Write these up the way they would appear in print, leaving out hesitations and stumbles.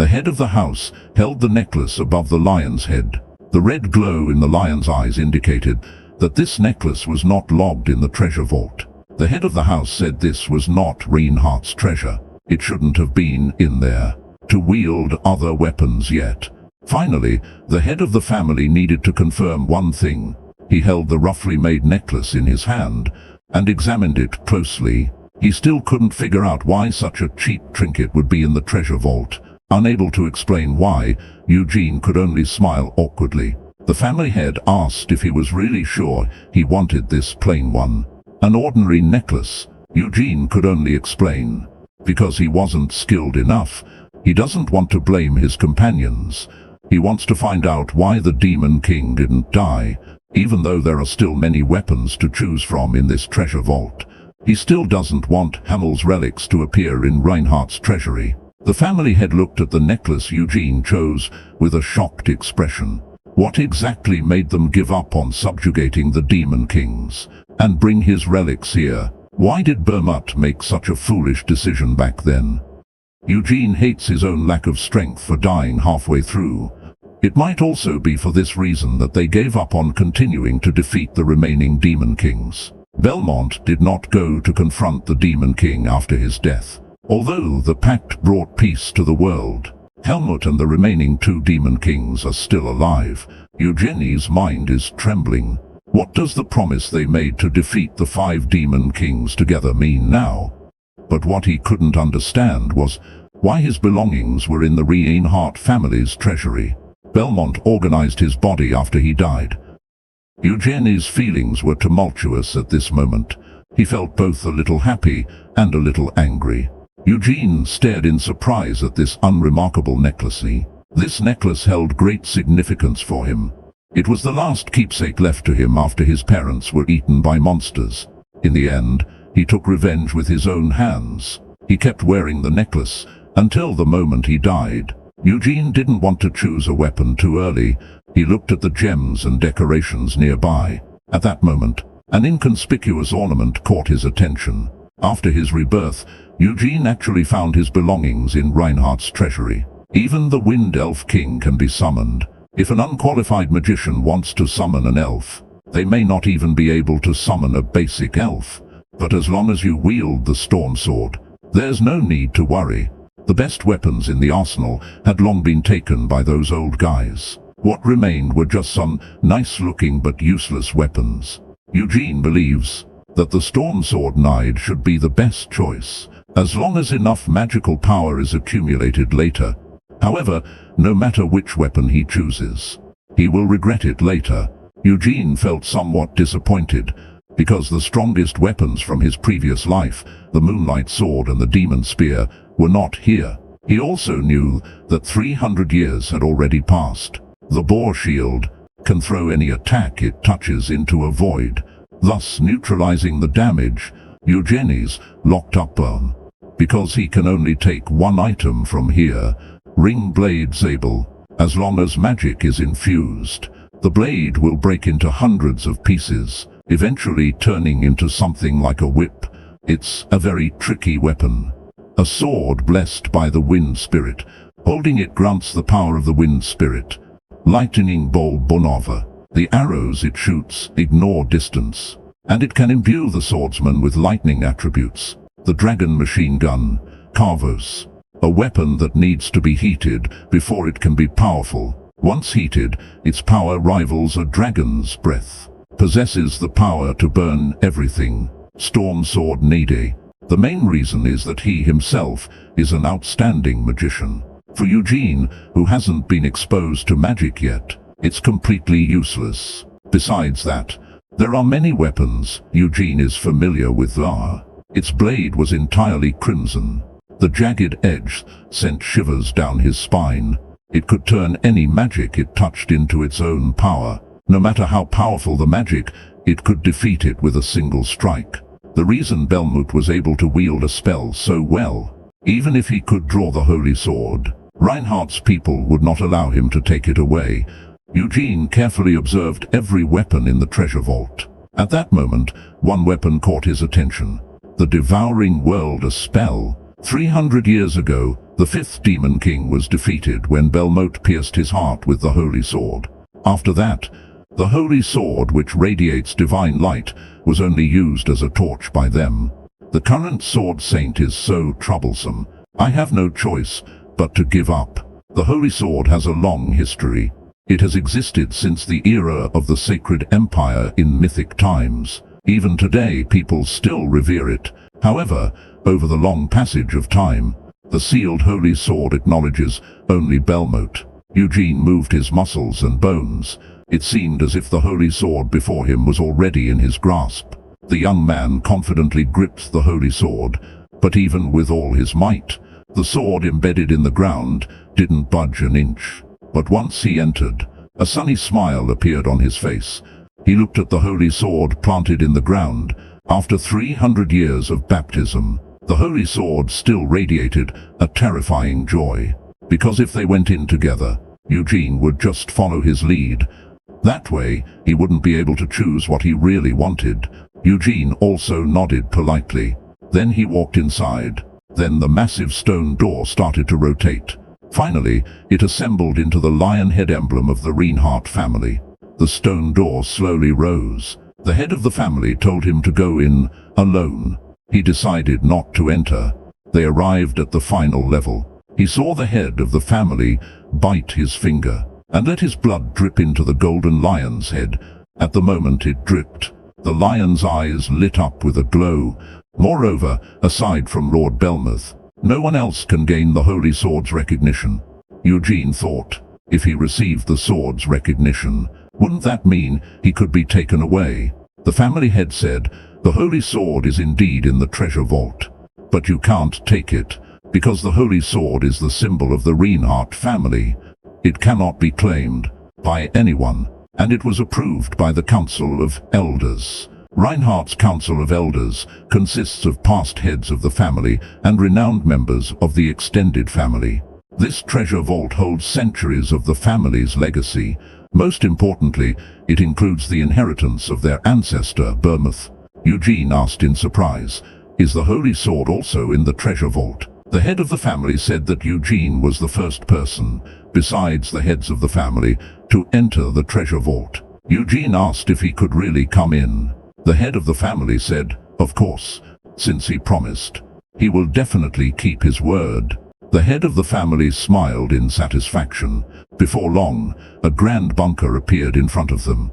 head of the house held the necklace above the lion's head. The red glow in the lion's eyes indicated that this necklace was not logged in the treasure vault. The head of the house said this was not Reinhardt's treasure. It shouldn't have been in there to wield other weapons yet. Finally, the head of the family needed to confirm one thing. He held the roughly made necklace in his hand and examined it closely. He still couldn't figure out why such a cheap trinket would be in the treasure vault. Unable to explain why, Eugene could only smile awkwardly. The family head asked if he was really sure he wanted this plain one. An ordinary necklace, Eugene could only explain. Because he wasn't skilled enough. He doesn't want to blame his companions. He wants to find out why the Demon King didn't die. Even though there are still many weapons to choose from in this treasure vault, he still doesn't want Hammel's relics to appear in Reinhardt's treasury. The family head looked at the necklace Eugene chose with a shocked expression. What exactly made them give up on subjugating the Demon Kings and bring his relics here? Why did Bermut make such a foolish decision back then? Eugene hates his own lack of strength for dying halfway through. It might also be for this reason that they gave up on continuing to defeat the remaining Demon Kings. Belmont did not go to confront the Demon King after his death. Although the pact brought peace to the world, Helmut and the remaining 2 Demon Kings are still alive. Eugenie's mind is trembling. What does the promise they made to defeat the 5 Demon Kings together mean now? But what he couldn't understand was why his belongings were in the Reinhardt family's treasury. Belmont organized his body after he died. Eugenie's feelings were tumultuous at this moment. He felt both a little happy and a little angry. Eugene stared in surprise at this unremarkable necklace. This necklace held great significance for him. It was the last keepsake left to him after his parents were eaten by monsters. In the end, he took revenge with his own hands. He kept wearing the necklace until the moment he died. Eugene didn't want to choose a weapon too early. He looked at the gems and decorations nearby. At that moment, an inconspicuous ornament caught his attention. After his rebirth, Eugene actually found his belongings in Reinhardt's treasury. Even the Wind Elf King can be summoned. If an unqualified magician wants to summon an elf, they may not even be able to summon a basic elf. But as long as you wield the Storm Sword, there's no need to worry. The best weapons in the arsenal had long been taken by those old guys. What remained were just some nice-looking but useless weapons. Eugene believes that the Storm Sword Knight should be the best choice, as long as enough magical power is accumulated later. However, no matter which weapon he chooses, he will regret it later. Eugene felt somewhat disappointed, because the strongest weapons from his previous life, the Moonlight Sword and the Demon Spear, were not here. He also knew that 300 years had already passed. The Boar Shield can throw any attack it touches into a void, thus neutralizing the damage Eugenie's locked up on. Because he can only take one item from here, Ring Blade Zabel. As long as magic is infused, the blade will break into hundreds of pieces, eventually turning into something like a whip. It's a very tricky weapon. A sword blessed by the Wind Spirit. Holding it grants the power of the Wind Spirit. Lightning Bolt Bonova. The arrows it shoots ignore distance, and it can imbue the swordsman with lightning attributes. The Dragon Machine Gun, Carvos. A weapon that needs to be heated before it can be powerful. Once heated, its power rivals a dragon's breath. Possesses the power to burn everything. Storm Sword Nede. The main reason is that he himself is an outstanding magician. For Eugene, who hasn't been exposed to magic yet, it's completely useless. Besides that, there are many weapons Eugene is familiar with. Its blade was entirely crimson. The jagged edge sent shivers down his spine. It could turn any magic it touched into its own power. No matter how powerful the magic, it could defeat it with a single strike. The reason Belmut was able to wield a spell so well, even if he could draw the Holy Sword, Reinhardt's people would not allow him to take it away. Eugene carefully observed every weapon in the treasure vault. At that moment, one weapon caught his attention. The Devouring World, a spell. 300 years ago, The fifth Demon King was defeated when Belmote pierced his heart with the Holy Sword. After that, the Holy Sword, which radiates divine light, was only used as a torch by them. The current Sword Saint is so troublesome. I have no choice but to give up. The Holy Sword has a long history. It has existed since the era of the Sacred Empire in mythic times. Even today people still revere it. However, over the long passage of time, the sealed Holy Sword acknowledges only Belmote. Eugene moved his muscles and bones. It seemed as if the Holy Sword before him was already in his grasp. The young man confidently gripped the Holy Sword, but even with all his might, the sword embedded in the ground didn't budge an inch. But once he entered, a sunny smile appeared on his face. He looked at the Holy Sword planted in the ground. After 300 years of baptism, the Holy Sword still radiated a terrifying joy. Because if they went in together, Eugene would just follow his lead. That way, he wouldn't be able to choose what he really wanted. Eugene also nodded politely. Then he walked inside. Then the massive stone door started to rotate. Finally, it assembled into the lion head emblem of the Reinhardt family. The stone door slowly rose. The head of the family told him to go in alone. He decided not to enter. They arrived at the final level. He saw the head of the family bite his finger and let his blood drip into the golden lion's head. At the moment it dripped, the lion's eyes lit up with a glow. Moreover, aside from Lord Belmoth, no one else can gain the Holy Sword's recognition. Eugene thought, if he received the sword's recognition, wouldn't that mean he could be taken away? The family head said, the Holy Sword is indeed in the treasure vault, but you can't take it, because the Holy Sword is the symbol of the Reinhardt family. It cannot be claimed by anyone, and it was approved by the Council of Elders. Reinhardt's Council of Elders consists of past heads of the family and renowned members of the extended family. This treasure vault holds centuries of the family's legacy. Most importantly, it includes the inheritance of their ancestor, Belmoth. Eugene asked in surprise, is the Holy Sword also in the treasure vault? The head of the family said that Eugene was the first person, besides the heads of the family, to enter the treasure vault. Eugene asked if he could really come in. The head of the family said, of course, since he promised. He will definitely keep his word. The head of the family smiled in satisfaction. Before long, a grand bunker appeared in front of them.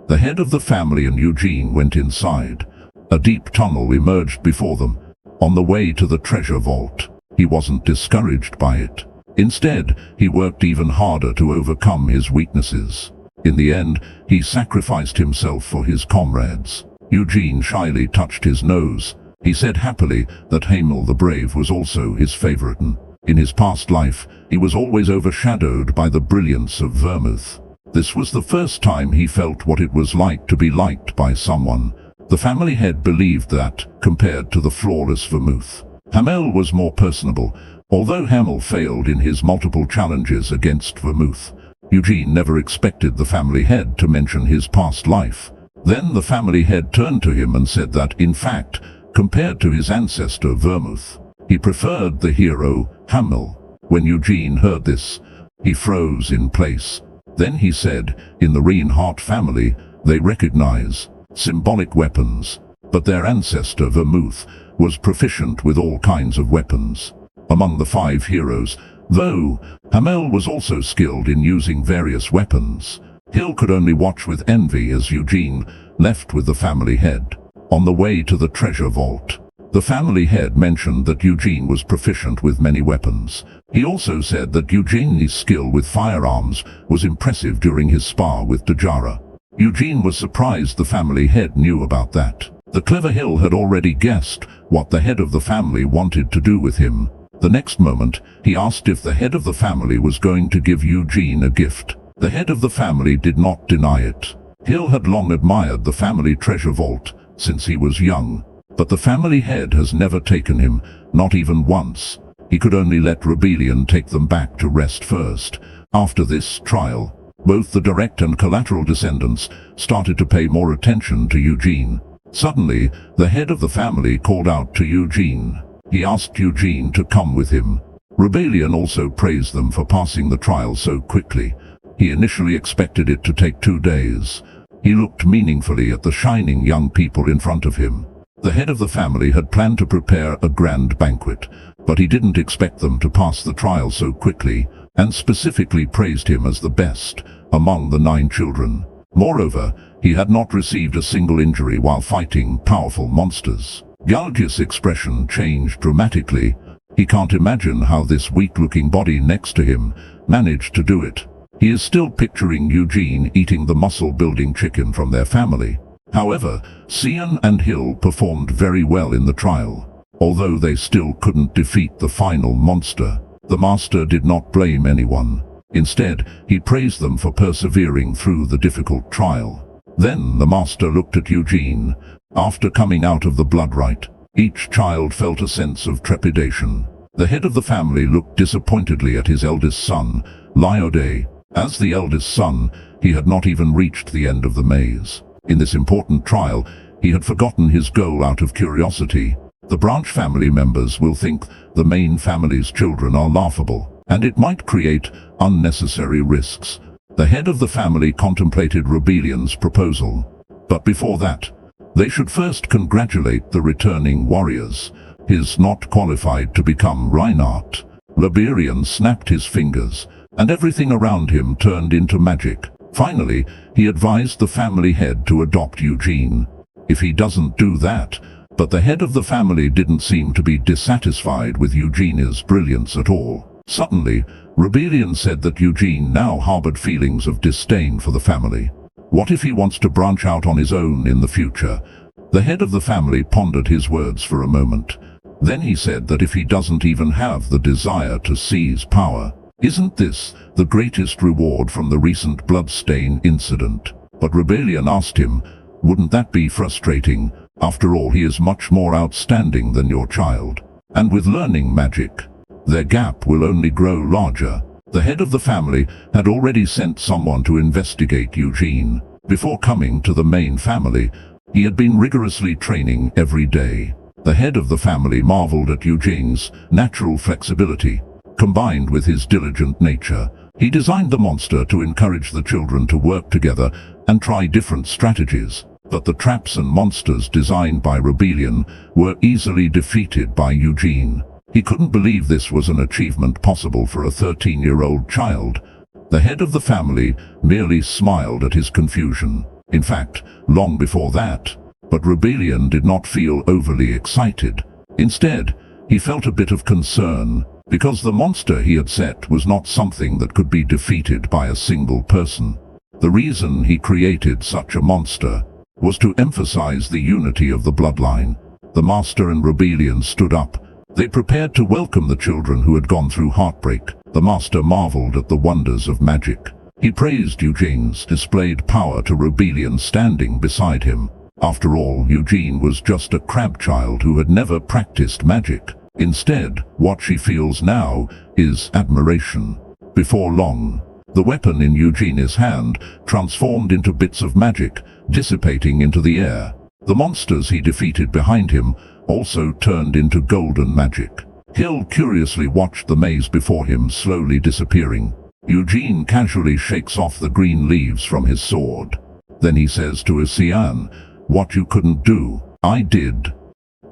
The head of the family and Eugene went inside. A deep tunnel emerged before them. On the way to the treasure vault, he wasn't discouraged by it. Instead, he worked even harder to overcome his weaknesses. In the end, he sacrificed himself for his comrades. Eugene shyly touched his nose. He said happily that Hamel the Brave was also his favorite. In his past life, he was always overshadowed by the brilliance of Vermouth. This was the first time he felt what it was like to be liked by someone. The family head believed that, compared to the flawless Vermouth, Hamel was more personable. Although Hamel failed in his multiple challenges against Vermouth, Eugene never expected the family head to mention his past life. Then the family head turned to him and said that, in fact, compared to his ancestor Vermouth, he preferred the hero, Hamel. When Eugene heard this, he froze in place. Then he said, in the Reinhardt family, they recognize symbolic weapons, but their ancestor Vermouth was proficient with all kinds of weapons. Among the 5 heroes, though, Hamel was also skilled in using various weapons. Hill could only watch with envy as Eugene left with the family head. On the way to the treasure vault, the family head mentioned that Eugene was proficient with many weapons. He also said that Eugene's skill with firearms was impressive during his spar with Dejara. Eugene was surprised the family head knew about that. The clever Hill had already guessed what the head of the family wanted to do with him. The next moment, he asked if the head of the family was going to give Eugene a gift. The head of the family did not deny it. Hill had long admired the family treasure vault since he was young, but the family head has never taken him, not even once. He could only let Rebellion take them back to rest first. After this trial, both the direct and collateral descendants started to pay more attention to Eugene. Suddenly, the head of the family called out to Eugene. He asked Eugene to come with him. Rebellion also praised them for passing the trial so quickly. He initially expected it to take 2 days. He looked meaningfully at the shining young people in front of him. The head of the family had planned to prepare a grand banquet, but he didn't expect them to pass the trial so quickly, and specifically praised him as the best among the 9 children. Moreover, he had not received a single injury while fighting powerful monsters. Gyalgi's expression changed dramatically. He can't imagine how this weak-looking body next to him managed to do it. He is still picturing Eugene eating the muscle-building chicken from their family. However, Xian and Hill performed very well in the trial. Although they still couldn't defeat the final monster, the master did not blame anyone. Instead, he praised them for persevering through the difficult trial. Then the master looked at Eugene. After coming out of the blood rite, each child felt a sense of trepidation. The head of the family looked disappointedly at his eldest son, Liode. As the eldest son, he had not even reached the end of the maze. In this important trial, he had forgotten his goal out of curiosity. The branch family members will think the main family's children are laughable, and it might create unnecessary risks. The head of the family contemplated Rebellion's proposal. But before that, they should first congratulate the returning warriors. He is not qualified to become reincarnated. Rebellion snapped his fingers, and everything around him turned into magic. Finally, he advised the family head to adopt Eugene. If he doesn't do that, but the head of the family didn't seem to be dissatisfied with Eugene's brilliance at all. Suddenly, Rebellion said that Eugene now harbored feelings of disdain for the family. What if he wants to branch out on his own in the future? The head of the family pondered his words for a moment. Then he said that if he doesn't even have the desire to seize power, isn't this the greatest reward from the recent bloodstain incident? But Rebellion asked him, wouldn't that be frustrating? After all, he is much more outstanding than your child. And with learning magic, their gap will only grow larger. The head of the family had already sent someone to investigate Eugene. Before coming to the main family, he had been rigorously training every day. The head of the family marveled at Eugene's natural flexibility. Combined with his diligent nature, he designed the monster to encourage the children to work together and try different strategies. But the traps and monsters designed by Rebellion were easily defeated by Eugene. He couldn't believe this was an achievement possible for a 13-year-old child. The head of the family merely smiled at his confusion. In fact, long before that. But Rebellion did not feel overly excited. Instead, he felt a bit of concern, because the monster he had set was not something that could be defeated by a single person. The reason he created such a monster was to emphasize the unity of the bloodline. The master and Rebellion stood up. They prepared to welcome the children who had gone through heartbreak. The master marveled at the wonders of magic. He praised Eugene's displayed power to Rebellion standing beside him. After all, Eugene was just a crab child who had never practiced magic. Instead, what she feels now is admiration. Before long, the weapon in Eugene's hand transformed into bits of magic, dissipating into the air. The monsters he defeated behind him also turned into golden magic. Hill curiously watched the maze before him slowly disappearing. Eugene casually shakes off the green leaves from his sword. Then he says to Xian, "What you couldn't do, I did."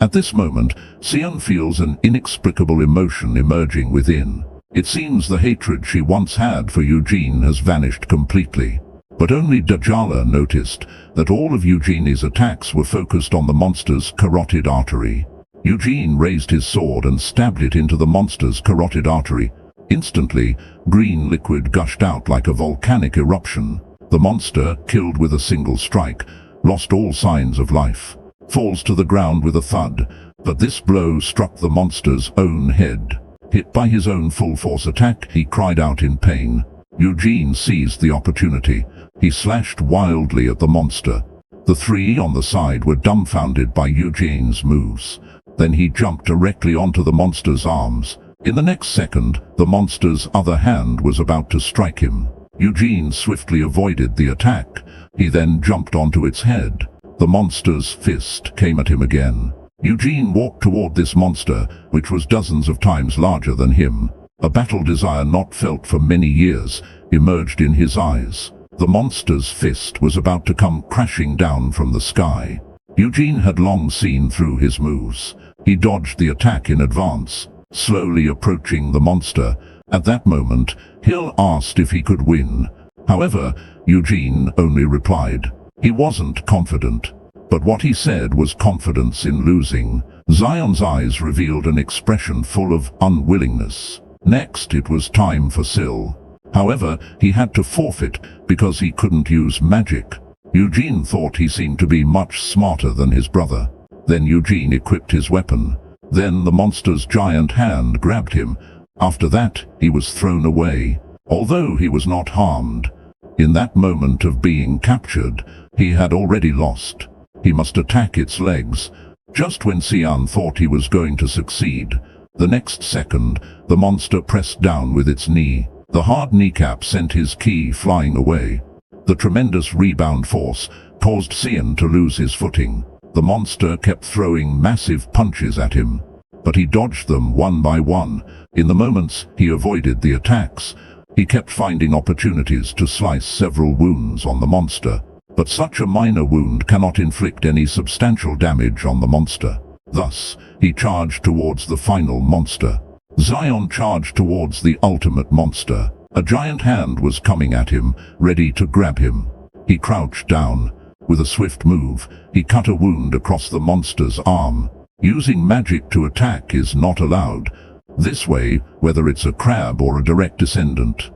At this moment, Xian feels an inexplicable emotion emerging within. It seems the hatred she once had for Eugene has vanished completely. But only Dajala noticed that all of Eugene's attacks were focused on the monster's carotid artery. Eugene raised his sword and stabbed it into the monster's carotid artery. Instantly, green liquid gushed out like a volcanic eruption. The monster, killed with a single strike, lost all signs of life. Falls to the ground with a thud, but this blow struck the monster's own head. Hit by his own full-force attack, he cried out in pain. Eugene seized the opportunity. He slashed wildly at the monster. The 3 on the side were dumbfounded by Eugene's moves. Then he jumped directly onto the monster's arms. In the next second, the monster's other hand was about to strike him. Eugene swiftly avoided the attack. He then jumped onto its head. The monster's fist came at him again. Eugene walked toward this monster, which was dozens of times larger than him. A battle desire not felt for many years emerged in his eyes. The monster's fist was about to come crashing down from the sky. Eugene had long seen through his moves. He dodged the attack in advance, slowly approaching the monster. At that moment, Hill asked if he could win. However, Eugene only replied. He wasn't confident, but what he said was confidence in losing. Zion's eyes revealed an expression full of unwillingness. Next, it was time for Syl. However, he had to forfeit because he couldn't use magic. Eugene thought he seemed to be much smarter than his brother. Then Eugene equipped his weapon. Then the monster's giant hand grabbed him. After that, he was thrown away, although he was not harmed. In that moment of being captured, he had already lost. He must attack its legs. Just when Xian thought he was going to succeed, the next second, the monster pressed down with its knee. The hard kneecap sent his ki flying away. The tremendous rebound force caused Xian to lose his footing. The monster kept throwing massive punches at him, but he dodged them one by one. In the moments he avoided the attacks, he kept finding opportunities to slice several wounds on the monster. But such a minor wound cannot inflict any substantial damage on the monster. Thus, he charged towards the final monster. Zion charged towards the ultimate monster. A giant hand was coming at him, ready to grab him. He crouched down. With a swift move, he cut a wound across the monster's arm. Using magic to attack is not allowed. This way, whether it's a crab or a direct descendant,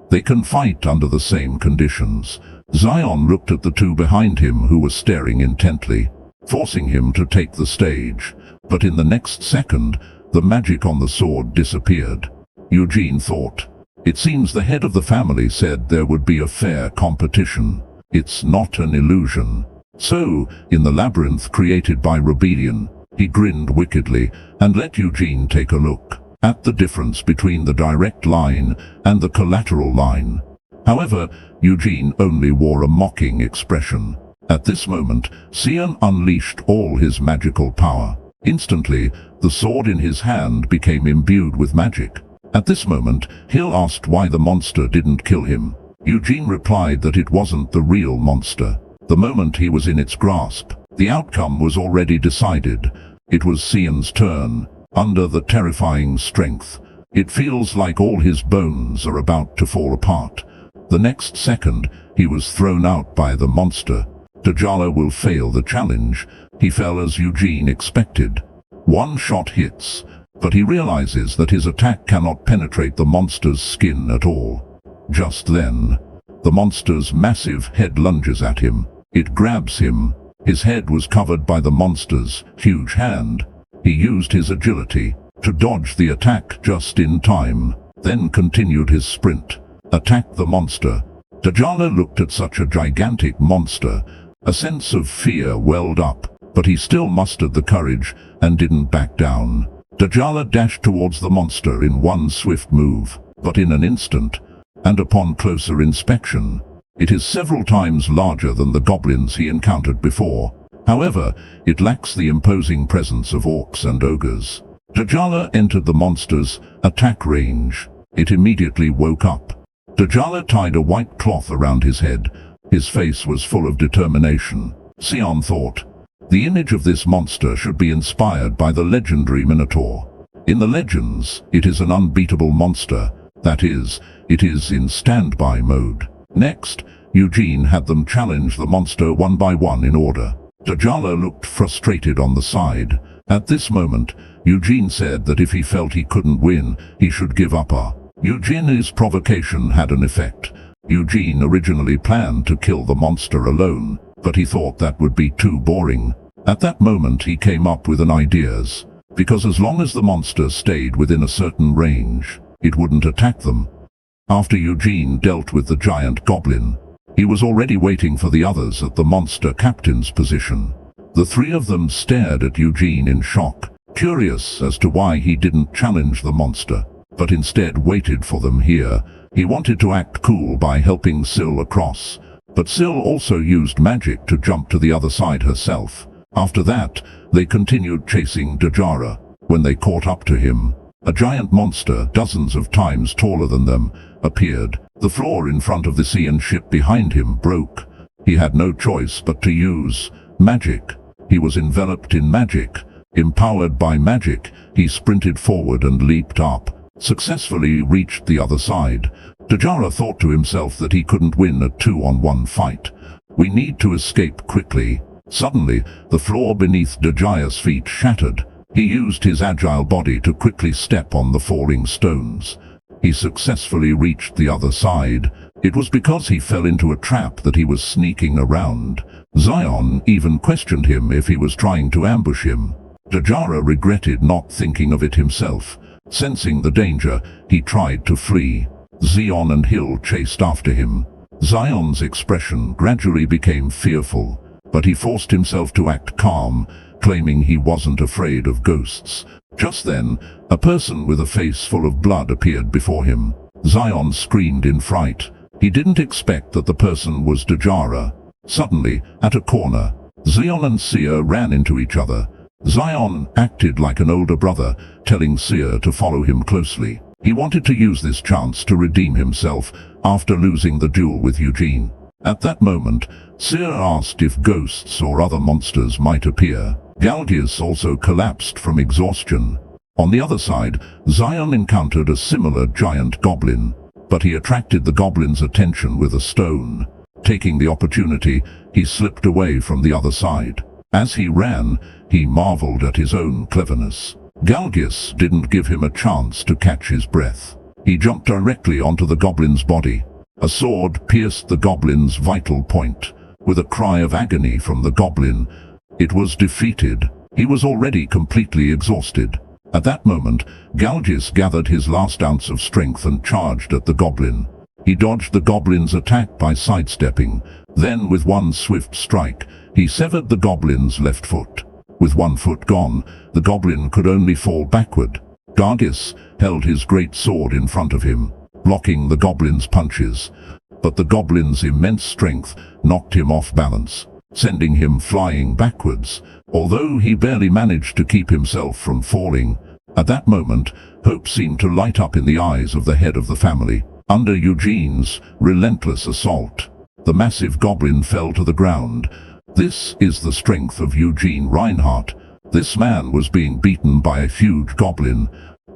they can fight under the same conditions. Zion looked at the two behind him who were staring intently, forcing him to take the stage. But in the next second, the magic on the sword disappeared. Eugene thought, it seems the head of the family said there would be a fair competition. It's not an illusion. So, in the labyrinth created by rebellion, he grinned wickedly and let Eugene take a look at the difference between the direct line and the collateral line. However, Eugene only wore a mocking expression. At this moment, Xian unleashed all his magical power. Instantly, the sword in his hand became imbued with magic. At this moment, Hill asked why the monster didn't kill him. Eugene replied that it wasn't the real monster. The moment he was in its grasp, the outcome was already decided. It was Xian's turn. Under the terrifying strength, it feels like all his bones are about to fall apart. The next second, he was thrown out by the monster. T'Challa will fail the challenge. He fell as Eugene expected. One shot hits, but he realizes that his attack cannot penetrate the monster's skin at all. Just then, the monster's massive head lunges at him. It grabs him. His head was covered by the monster's huge hand. He used his agility to dodge the attack just in time, then continued his sprint. Attacked the monster. T'Challa looked at such a gigantic monster. A sense of fear welled up, but he still mustered the courage and didn't back down. T'Challa dashed towards the monster in one swift move, but in an instant, and upon closer inspection, it is several times larger than the goblins he encountered before. However, it lacks the imposing presence of orcs and ogres. T'Challa entered the monster's attack range. It immediately woke up. T'Challa tied a white cloth around his head. His face was full of determination. Xian thought, the image of this monster should be inspired by the legendary Minotaur. In the legends, it is an unbeatable monster. That is, it is in standby mode. Next, Eugene had them challenge the monster one by one in order. T'Challa looked frustrated on the side. At this moment, Eugene said that if he felt he couldn't win, he should give up. Eugene's provocation had an effect. Eugene originally planned to kill the monster alone, but he thought that would be too boring. At that moment he came up with an idea, because as long as the monster stayed within a certain range, it wouldn't attack them. After Eugene dealt with the giant goblin, he was already waiting for the others at the monster captain's position. The three of them stared at Eugene in shock, curious as to why he didn't challenge the monster, but instead waited for them here. He wanted to act cool by helping Syl across, but Syl also used magic to jump to the other side herself. After that, they continued chasing Dajara. When they caught up to him, a giant monster, dozens of times taller than them, appeared. The floor in front of the sea and ship behind him broke. He had no choice but to use magic. He was enveloped in magic. Empowered by magic, he sprinted forward and leaped up, successfully reached the other side. Dajara thought to himself that he couldn't win a 2-on-1 fight. We need to escape quickly. Suddenly, the floor beneath Dajara's feet shattered. He used his agile body to quickly step on the falling stones. He successfully reached the other side. It was because he fell into a trap that he was sneaking around. Zion even questioned him if he was trying to ambush him. Dajara regretted not thinking of it himself. Sensing the danger, he tried to flee. Zion and Hill chased after him. Zion's expression gradually became fearful, but he forced himself to act calm, claiming he wasn't afraid of ghosts. Just then, a person with a face full of blood appeared before him. Zion screamed in fright. He didn't expect that the person was Dajara. Suddenly, at a corner, Zion and Sia ran into each other. Zion acted like an older brother, telling Sia to follow him closely. He wanted to use this chance to redeem himself after losing the duel with Eugene. At that moment, Sia asked if ghosts or other monsters might appear. Galgius also collapsed from exhaustion. On the other side, Zion encountered a similar giant goblin, but he attracted the goblin's attention with a stone. Taking the opportunity, he slipped away from the other side. As he ran, he marveled at his own cleverness. Galgius didn't give him a chance to catch his breath. He jumped directly onto the goblin's body. A sword pierced the goblin's vital point. With a cry of agony from the goblin, it was defeated. He was already completely exhausted. At that moment, Galgius gathered his last ounce of strength and charged at the goblin. He dodged the goblin's attack by sidestepping. Then, with one swift strike, he severed the goblin's left foot. With one foot gone, the goblin could only fall backward. Galgius held his great sword in front of him, blocking the goblin's punches. But the goblin's immense strength knocked him off balance, sending him flying backwards, although he barely managed to keep himself from falling. At that moment, hope seemed to light up in the eyes of the head of the family. Under Eugene's relentless assault, the massive goblin fell to the ground. This is the strength of Eugene Reinhardt. This man was being beaten by a huge goblin.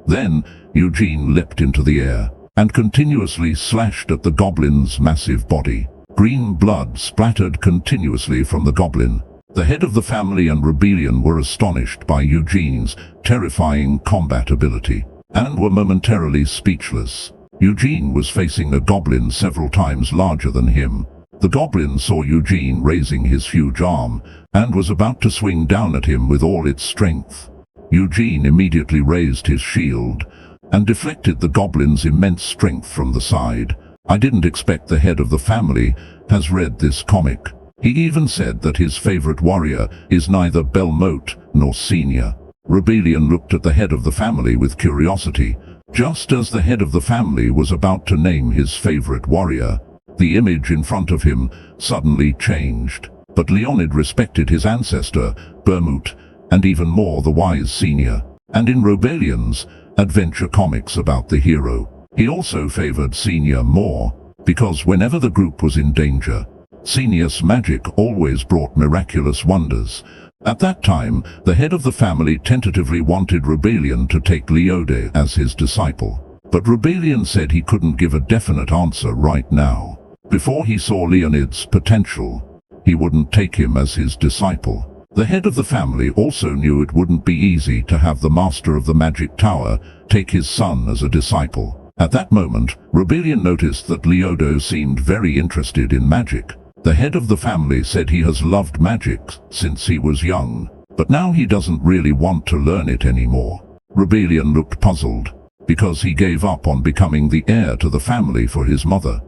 Then, Eugene leapt into the air and continuously slashed at the goblin's massive body. Green blood splattered continuously from the goblin. The head of the family and Rebellion were astonished by Eugene's terrifying combat ability, and were momentarily speechless. Eugene was facing a goblin several times larger than him. The goblin saw Eugene raising his huge arm, and was about to swing down at him with all its strength. Eugene immediately raised his shield, and deflected the goblin's immense strength from the side. I didn't expect the head of the family has read this comic. He even said that his favorite warrior is neither Belmote nor Senior. Rebellion looked at the head of the family with curiosity. Just as the head of the family was about to name his favorite warrior, the image in front of him suddenly changed. But Leonid respected his ancestor, Bermut, and even more the wise Senior. And in Rebellion's adventure comics about the hero, he also favored Senior more, because whenever the group was in danger, Senior's magic always brought miraculous wonders. At that time, the head of the family tentatively wanted Rebellion to take Leode as his disciple. But Rebellion said he couldn't give a definite answer right now. Before he saw Leonid's potential, he wouldn't take him as his disciple. The head of the family also knew it wouldn't be easy to have the master of the magic tower take his son as a disciple. At that moment, Rebellion noticed that Leodo seemed very interested in magic. The head of the family said he has loved magic since he was young, but now he doesn't really want to learn it anymore. Rebellion looked puzzled, because he gave up on becoming the heir to the family for his mother.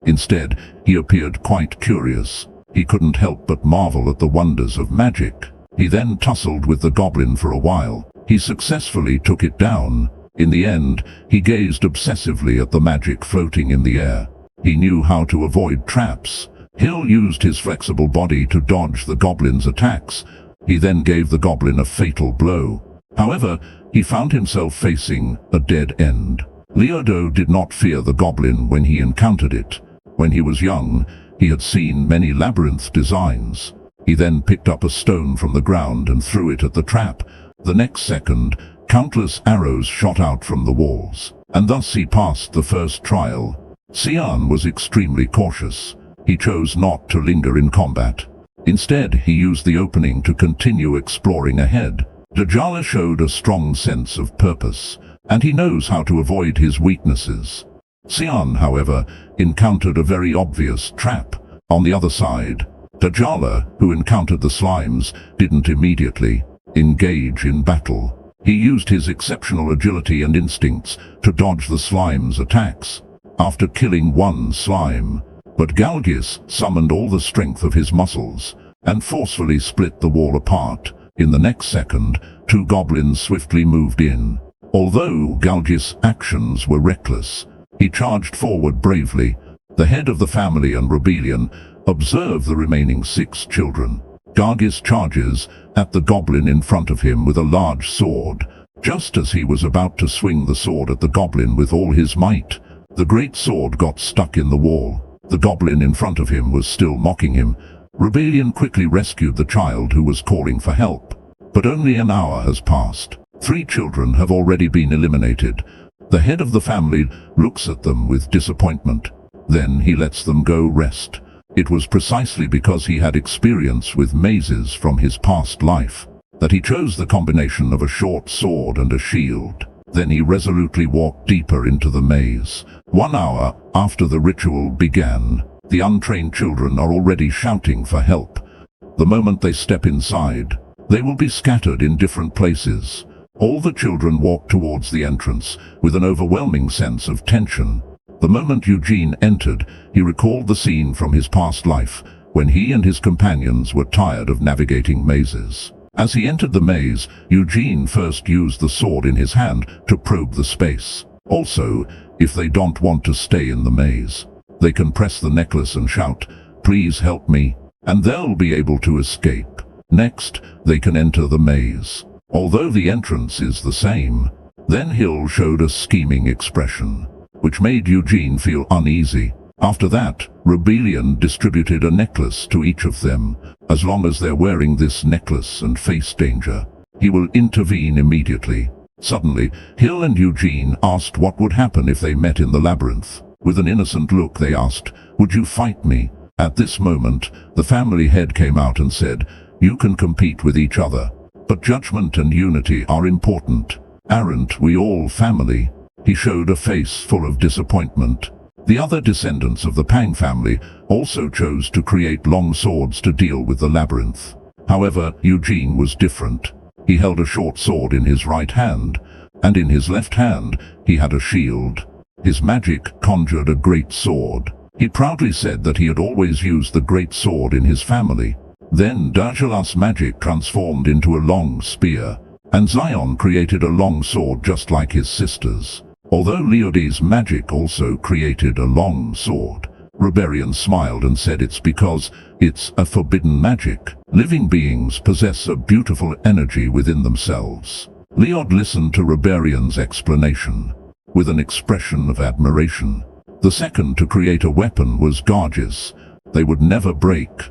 Instead, he appeared quite curious. He couldn't help but marvel at the wonders of magic. He then tussled with the goblin for a while. He successfully took it down. In the end, he gazed obsessively at the magic floating in the air. He knew how to avoid traps. Hill used his flexible body to dodge the goblin's attacks, He then gave the goblin a fatal blow. However, he found himself facing a dead end. Leodo did not fear the goblin when he encountered it. When he was young, he had seen many labyrinth designs. He then picked up a stone from the ground and threw it at the trap. The next second, countless arrows shot out from the walls, and thus he passed the first trial. Xian was extremely cautious. He chose not to linger in combat. Instead, he used the opening to continue exploring ahead. Dajala showed a strong sense of purpose, and he knows how to avoid his weaknesses. Xian, however, encountered a very obvious trap. On the other side, Dajala, who encountered the slimes, didn't immediately engage in battle. He used his exceptional agility and instincts to dodge the slime's attacks. After killing one slime, but Galgis summoned all the strength of his muscles and forcefully split the wall apart. In the next second, two goblins swiftly moved in. Although Galgis' actions were reckless, he charged forward bravely. The head of the family and rebellion observed the remaining 6 children. Galgis charges at the goblin in front of him with a large sword. Just as he was about to swing the sword at the goblin with all his might, the great sword got stuck in the wall. The goblin in front of him was still mocking him. Rebellion quickly rescued the child who was calling for help. But only an hour has passed. 3 children have already been eliminated. The head of the family looks at them with disappointment. Then he lets them go rest. It was precisely because he had experience with mazes from his past life that he chose the combination of a short sword and a shield. Then he resolutely walked deeper into the maze. 1 hour after the ritual began, the untrained children are already shouting for help. The moment they step inside, they will be scattered in different places. All the children walk towards the entrance with an overwhelming sense of tension. The moment Eugene entered, he recalled the scene from his past life, when he and his companions were tired of navigating mazes. As he entered the maze, Eugene first used the sword in his hand to probe the space. Also, if they don't want to stay in the maze, they can press the necklace and shout, "Please help me," and they'll be able to escape. Next, they can enter the maze. Although the entrance is the same, then Hill showed a scheming expression, which made Eugene feel uneasy. After that, Rebellion distributed a necklace to each of them. As long as they're wearing this necklace and face danger, he will intervene immediately. Suddenly, Hill and Eugene asked what would happen if they met in the labyrinth. With an innocent look they asked, "Would you fight me?" At this moment, the family head came out and said, "You can compete with each other, but judgment and unity are important. Aren't we all family?" He showed a face full of disappointment. The other descendants of the Pang family also chose to create long swords to deal with the labyrinth. However, Eugene was different. He held a short sword in his right hand, and in his left hand he had a shield. His magic conjured a great sword. He proudly said that he had always used the great sword in his family. Then Dajala's magic transformed into a long spear, and Zion created a long sword just like his sisters. Although Leodi's magic also created a long sword, Rebellion smiled and said it's because it's a forbidden magic. Living beings possess a beautiful energy within themselves. Leod listened to Rebellion's explanation with an expression of admiration. The second to create a weapon was Gargis. They would never break.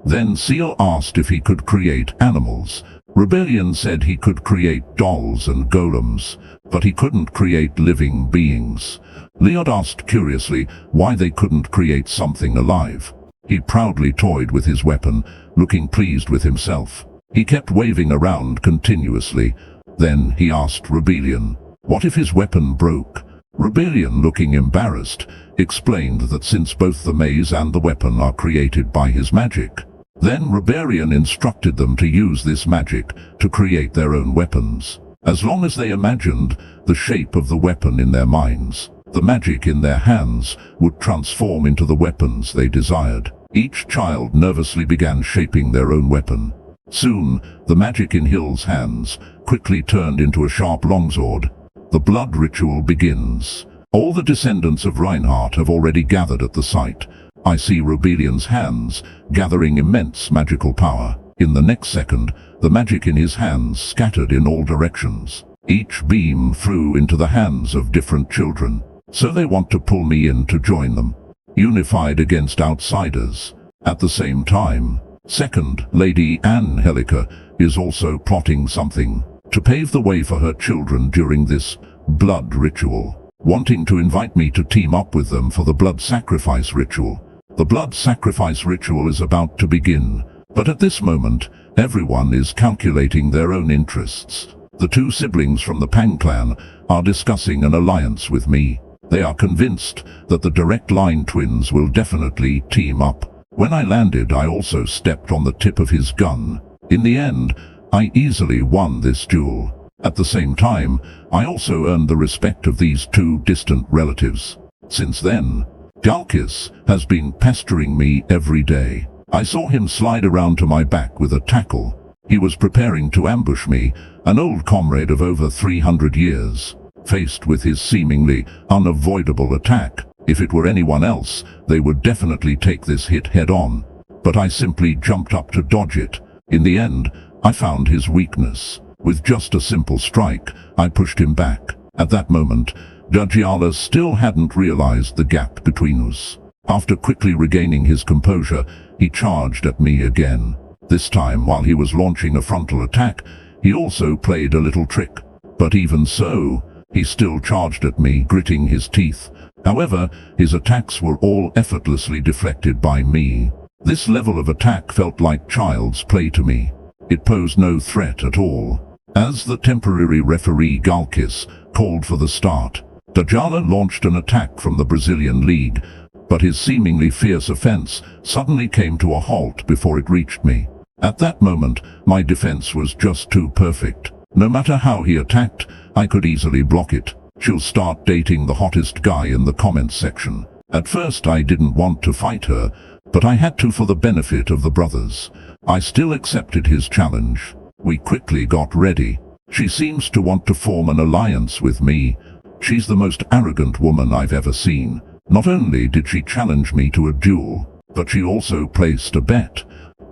Then Seal asked if he could create animals. Rebellion said he could create dolls and golems, but he couldn't create living beings. Leod asked curiously why they couldn't create something alive. He proudly toyed with his weapon, looking pleased with himself. He kept waving around continuously. Then he asked Rebellion, what if his weapon broke? Rebellion, looking embarrassed, explained that since both the maze and the weapon are created by his magic, then Rebellion instructed them to use this magic to create their own weapons. As long as they imagined the shape of the weapon in their minds, the magic in their hands would transform into the weapons they desired. Each child nervously began shaping their own weapon. Soon, the magic in Hill's hands quickly turned into a sharp longsword. The blood ritual begins. All the descendants of Reinhardt have already gathered at the site. I see Rebellion's hands gathering immense magical power. In the next second, the magic in his hands scattered in all directions. Each beam flew into the hands of different children. So they want to pull me in to join them, unified against outsiders. At the same time, Second Lady Angelica is also plotting something to pave the way for her children during this blood ritual, wanting to invite me to team up with them for the blood sacrifice ritual. The blood sacrifice ritual is about to begin, but at this moment, everyone is calculating their own interests. The two siblings from the Pang clan are discussing an alliance with me. They are convinced that the direct line twins will definitely team up. When I landed, I also stepped on the tip of his gun. In the end, I easily won this duel. At the same time, I also earned the respect of these two distant relatives. Since then, Galkis has been pestering me every day. I saw him slide around to my back with a tackle. He was preparing to ambush me, an old comrade of over 300 years. Faced with his seemingly unavoidable attack, if it were anyone else, they would definitely take this hit head-on. But I simply jumped up to dodge it. In the end, I found his weakness. With just a simple strike, I pushed him back. At that moment, Dajjala still hadn't realized the gap between us. After quickly regaining his composure, he charged at me again. This time, while he was launching a frontal attack, he also played a little trick. But even so, he still charged at me, gritting his teeth. However, his attacks were all effortlessly deflected by me. This level of attack felt like child's play to me. It posed no threat at all. As the temporary referee Galkis called for the start, Dajjala launched an attack from the Brazilian League, but his seemingly fierce offense suddenly came to a halt before it reached me. At that moment, my defense was just too perfect. No matter how he attacked, I could easily block it. She'll start dating the hottest guy in the comments section. At first I didn't want to fight her, but I had to for the benefit of the brothers. I still accepted his challenge. We quickly got ready. She seems to want to form an alliance with me. She's the most arrogant woman I've ever seen. Not only did she challenge me to a duel, but she also placed a bet.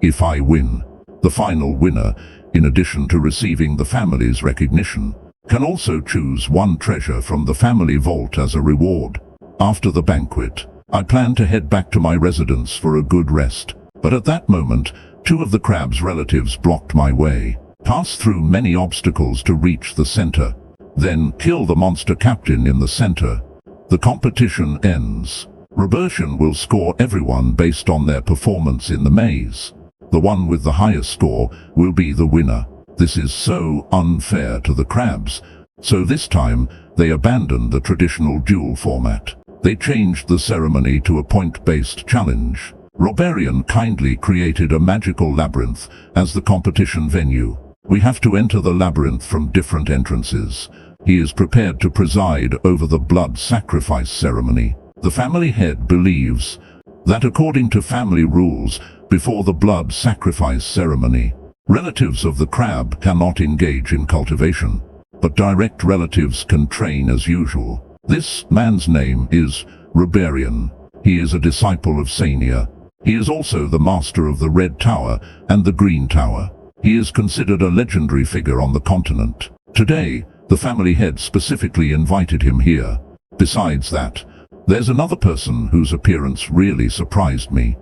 If I win, the final winner, in addition to receiving the family's recognition, can also choose one treasure from the family vault as a reward. After the banquet, I planned to head back to my residence for a good rest. But at that moment, two of the crab's relatives blocked my way. Pass through many obstacles to reach the center. Then kill the monster captain in the center. The competition ends. Reversion will score everyone based on their performance in the maze. The one with the highest score will be the winner. This is so unfair to the crabs. So this time, they abandoned the traditional duel format. They changed the ceremony to a point-based challenge. Roberian kindly created a magical labyrinth as the competition venue. We have to enter the labyrinth from different entrances. He is prepared to preside over the blood sacrifice ceremony. The family head believes that according to family rules, before the blood sacrifice ceremony, relatives of the crab cannot engage in cultivation, but direct relatives can train as usual. This man's name is Roberian. He is a disciple of Sania. He is also the master of the Red Tower and the Green Tower. He is considered a legendary figure on the continent. Today, the family head specifically invited him here. Besides that, there's another person whose appearance really surprised me.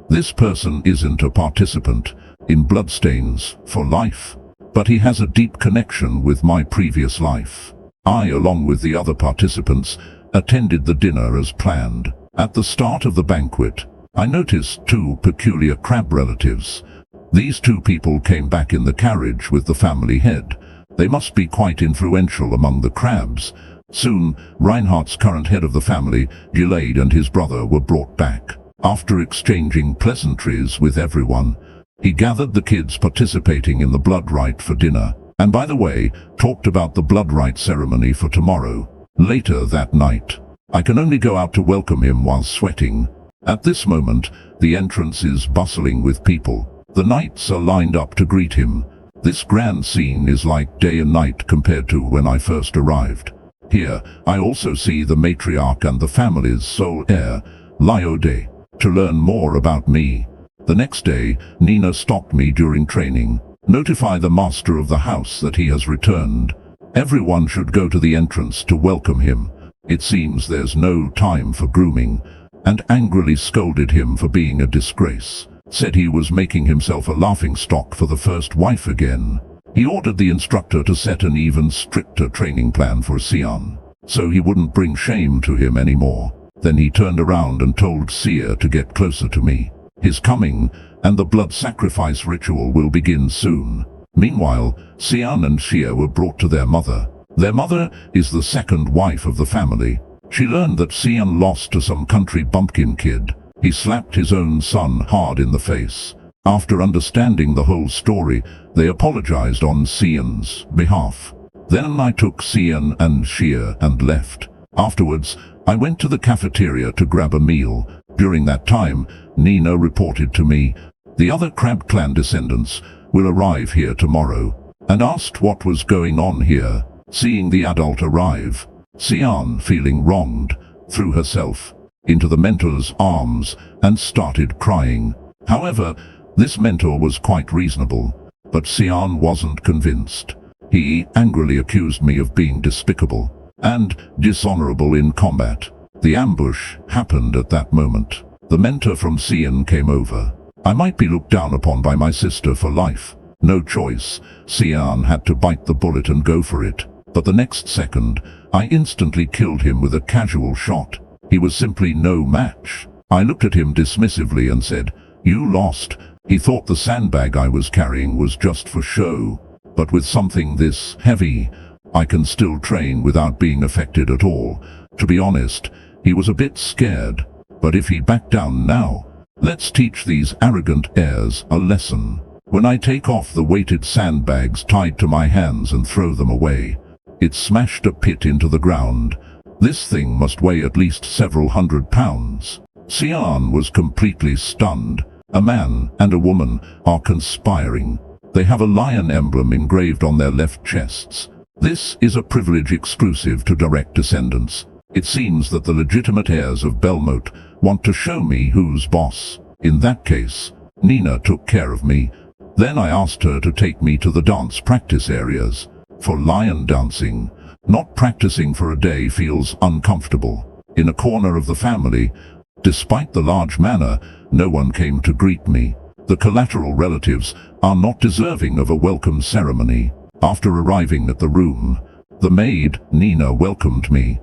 This person isn't a participant in Bloodstains for life, but he has a deep connection with my previous life. I, along with the other participants, attended the dinner as planned. At the start of the banquet, I noticed two peculiar crab relatives. These two people came back in the carriage with the family head. They must be quite influential among the crabs. Soon, Reinhardt's current head of the family, Gilade, and his brother were brought back. After exchanging pleasantries with everyone, he gathered the kids participating in the blood rite for dinner, and by the way, talked about the blood rite ceremony for tomorrow. Later that night, I can only go out to welcome him while sweating. At this moment, the entrance is bustling with people. The knights are lined up to greet him. This grand scene is like day and night compared to when I first arrived. Here, I also see the matriarch and the family's sole heir, Lyode. To learn more about me, The next day, Nina stopped me during training. Notify the master of the house that he has returned. Everyone should go to the entrance to welcome him. It seems there's no time for grooming, and angrily scolded him for being a disgrace. Said he was making himself a laughingstock for the first wife again. He ordered the instructor to set an even stricter training plan for Xian, so he wouldn't bring shame to him anymore. Then he turned around and told Xia to get closer to me. His coming and the blood sacrifice ritual will begin soon. Meanwhile, Xian and Xia were brought to their mother. Their mother is the second wife of the family. She learned that Xian lost to some country bumpkin kid. He slapped his own son hard in the face. After understanding the whole story, they apologized on Xian's behalf. Then I took Xian and Xia and left. Afterwards, I went to the cafeteria to grab a meal. During that time, Nina reported to me, "The other Crab Clan descendants will arrive here tomorrow," and asked what was going on here. Seeing the adult arrive, Xian, feeling wronged, threw herself into the mentor's arms and started crying. However, this mentor was quite reasonable, but Xian wasn't convinced. He angrily accused me of being despicable and dishonorable in combat. The ambush happened at that moment. The mentor from Xian came over. I might be looked down upon by my sister for life. No choice, Xian had to bite the bullet and go for it. But the next second, I instantly killed him with a casual shot. He was simply no match. I looked at him dismissively and said, "You lost." He thought the sandbag I was carrying was just for show. But with something this heavy, I can still train without being affected at all. To be honest, he was a bit scared. But if he backed down now, let's teach these arrogant heirs a lesson. When I take off the weighted sandbags tied to my hands and throw them away, it smashed a pit into the ground. This thing must weigh at least several hundred pounds. Xian was completely stunned. A man and a woman are conspiring. They have a lion emblem engraved on their left chests. This is a privilege exclusive to direct descendants. It seems that the legitimate heirs of Belmote want to show me who's boss. In that case, Nina took care of me. Then I asked her to take me to the dance practice areas. For lion dancing, not practicing for a day feels uncomfortable. In a corner of the family, despite the large manor, no one came to greet me. The collateral relatives are not deserving of a welcome ceremony. After arriving at the room, the maid, Nina, welcomed me.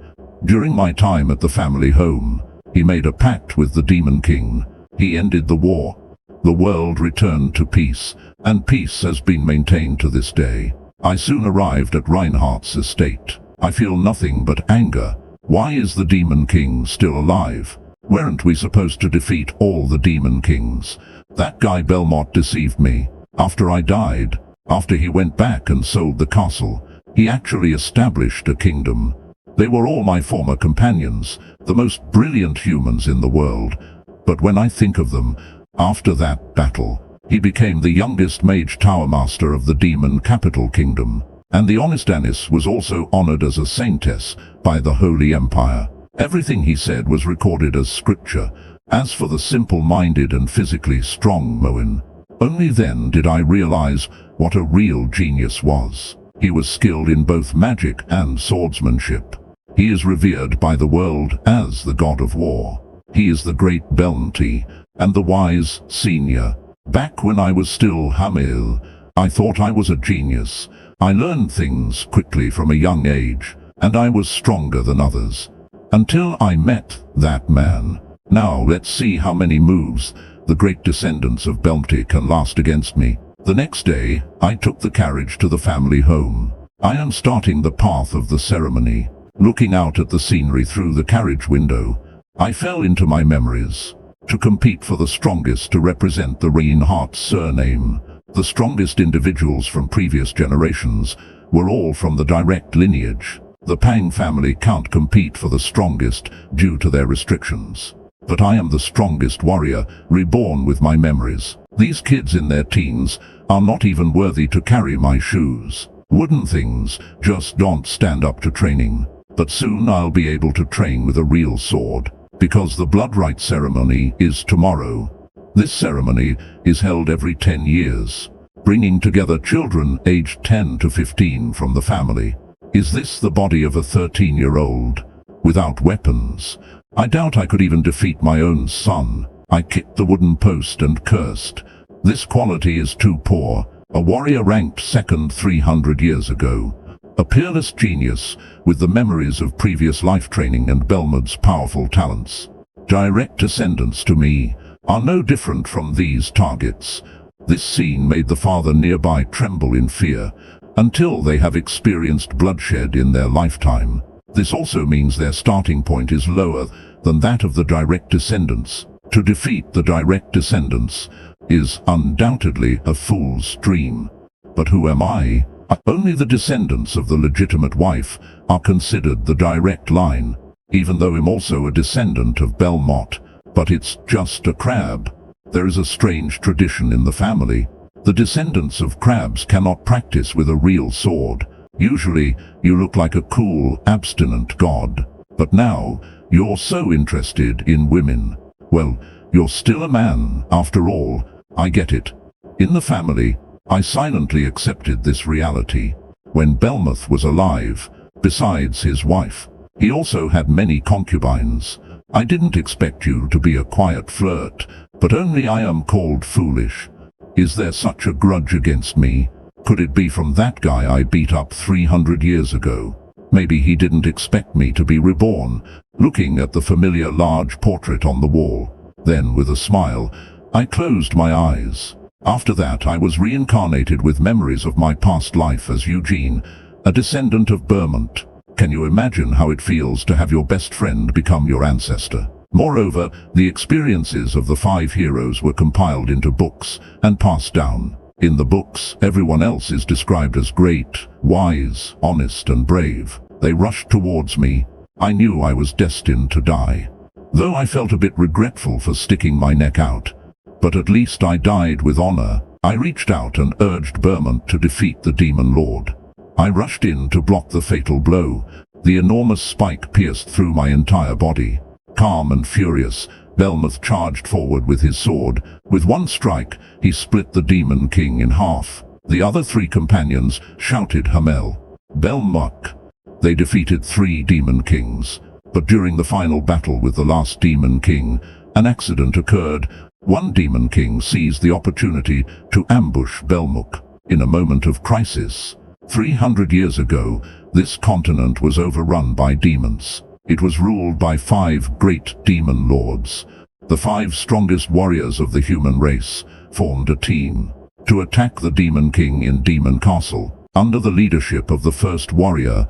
During my time at the family home, he made a pact with the Demon King. He ended the war. The world returned to peace, and peace has been maintained to this day. I soon arrived at Reinhardt's estate. I feel nothing but anger. Why is the Demon King still alive? Weren't we supposed to defeat all the Demon Kings? That guy Belmont deceived me. After I died, after he went back and sold the castle, he actually established a kingdom. They were all my former companions, the most brilliant humans in the world. But when I think of them, after that battle, he became the youngest mage tower master of the demon capital kingdom. And the honest Anis was also honored as a saintess by the Holy Empire. Everything he said was recorded as scripture. As for the simple-minded and physically strong Moen, only then did I realize what a real genius was. He was skilled in both magic and swordsmanship. He is revered by the world as the god of war. He is the great Belnti and the wise senior. Back when I was still Hamil, I thought I was a genius. I learned things quickly from a young age, and I was stronger than others. Until I met that man. Now let's see how many moves the great descendants of Belmty can last against me. The next day, I took the carriage to the family home. I am starting the path of the ceremony. Looking out at the scenery through the carriage window, I fell into my memories. To compete for the strongest to represent the Reinhardt surname, the strongest individuals from previous generations were all from the direct lineage. The Pang family can't compete for the strongest due to their restrictions. But I am the strongest warrior, reborn with my memories. These kids in their teens are not even worthy to carry my shoes. Wooden things just don't stand up to training. But soon I'll be able to train with a real sword, because the blood rite ceremony is tomorrow. This ceremony is held every 10 years, bringing together children aged 10 to 15 from the family. Is this the body of a 13-year-old? Without weapons, I doubt I could even defeat my own son. I kicked the wooden post and cursed. This quality is too poor. A warrior ranked second 300 years ago. A peerless genius with the memories of previous life training and Belmod's powerful talents. Direct descendants to me are no different from these targets. This scene made the father nearby tremble in fear, until they have experienced bloodshed in their lifetime. This also means their starting point is lower than that of the direct descendants. To defeat the direct descendants is undoubtedly a fool's dream. But who am I? Only the descendants of the legitimate wife are considered the direct line, even though I'm also a descendant of Belmont, but it's just a crab. There is a strange tradition in the family. The descendants of crabs cannot practice with a real sword. Usually, you look like a cool, abstinent god. But now, you're so interested in women. Well, you're still a man, after all. I get it. In the family, I silently accepted this reality. When Belmoth was alive, besides his wife, he also had many concubines. I didn't expect you to be a quiet flirt, but only I am called foolish. Is there such a grudge against me? Could it be from that guy I beat up 300 years ago? Maybe he didn't expect me to be reborn. Looking at the familiar large portrait on the wall, then with a smile, I closed my eyes. After that I was reincarnated with memories of my past life as Eugene, a descendant of Bermont. Can you imagine how it feels to have your best friend become your ancestor? Moreover, the experiences of the 5 heroes were compiled into books and passed down. In the books, everyone else is described as great, wise, honest and brave. They rushed towards me. I knew I was destined to die. Though I felt a bit regretful for sticking my neck out. But at least I died with honor. I reached out and urged Bermont to defeat the Demon Lord. I rushed in to block the fatal blow. The enormous spike pierced through my entire body. Calm and furious, Belmoth charged forward with his sword. With one strike, he split the Demon King in half. The other 3 companions shouted Hamel, Belmok. They defeated 3 Demon Kings. But during the final battle with the last Demon King, an accident occurred. One Demon King seized the opportunity to ambush Belmok. In a moment of crisis, 300 years ago, this continent was overrun by demons. It was ruled by 5 great demon lords. The 5 strongest warriors of the human race formed a team to attack the Demon King in Demon Castle, under the leadership of the first warrior.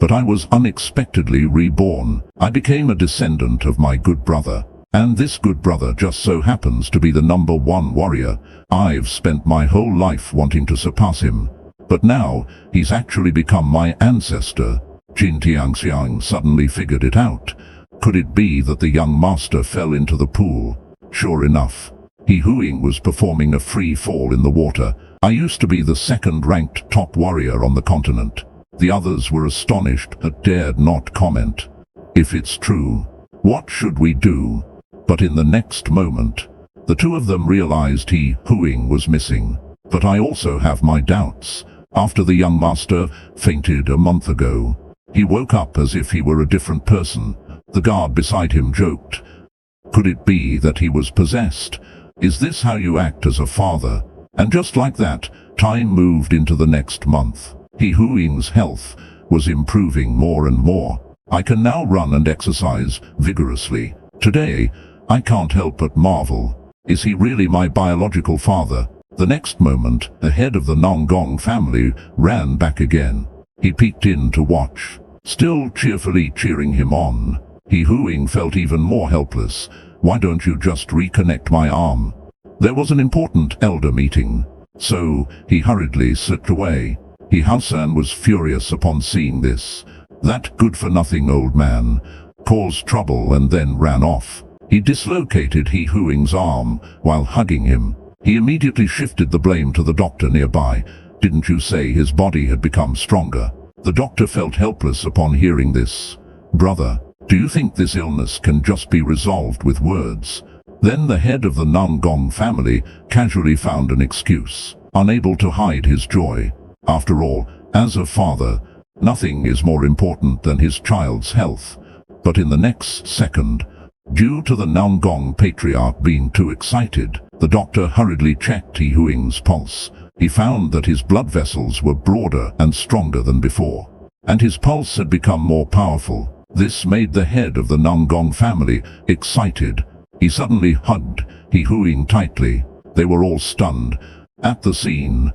But I was unexpectedly reborn. I became a descendant of my good brother. And this good brother just so happens to be the #1 warrior. I've spent my whole life wanting to surpass him. But now, he's actually become my ancestor. Jin Tiangxiang suddenly figured it out. Could it be that the young master fell into the pool? Sure enough, He Huing was performing a free fall in the water. I used to be the second-ranked top warrior on the continent. The others were astonished but dared not comment. If it's true, what should we do? But in the next moment, the 2 of them realized He Huing was missing. But I also have my doubts. After the young master fainted a month ago, he woke up as if he were a different person. The guard beside him joked. Could it be that he was possessed? Is this how you act as a father? And just like that, time moved into the next month. He Huing's health was improving more and more. I can now run and exercise vigorously. Today, I can't help but marvel. Is he really my biological father? The next moment, the head of the Nonggong family ran back again. He peeked in to watch, still cheerfully cheering him on. He Huing felt even more helpless. Why don't you just reconnect my arm? There was an important elder meeting, so he hurriedly slipped away. He Haosan was furious upon seeing this. That good-for-nothing old man caused trouble and then ran off. He dislocated He Huing's arm while hugging him. He immediately shifted the blame to the doctor nearby. Didn't you say his body had become stronger? The doctor felt helpless upon hearing this. Brother, do you think this illness can just be resolved with words? Then the head of the Nangong family casually found an excuse, unable to hide his joy. After all, as a father, nothing is more important than his child's health. But in the next second, due to the Nangong patriarch being too excited, the doctor hurriedly checked He Huing's pulse. He found that his blood vessels were broader and stronger than before, and his pulse had become more powerful. This made the head of the Nangong family excited. He suddenly hugged He Huing tightly. They were all stunned at the scene.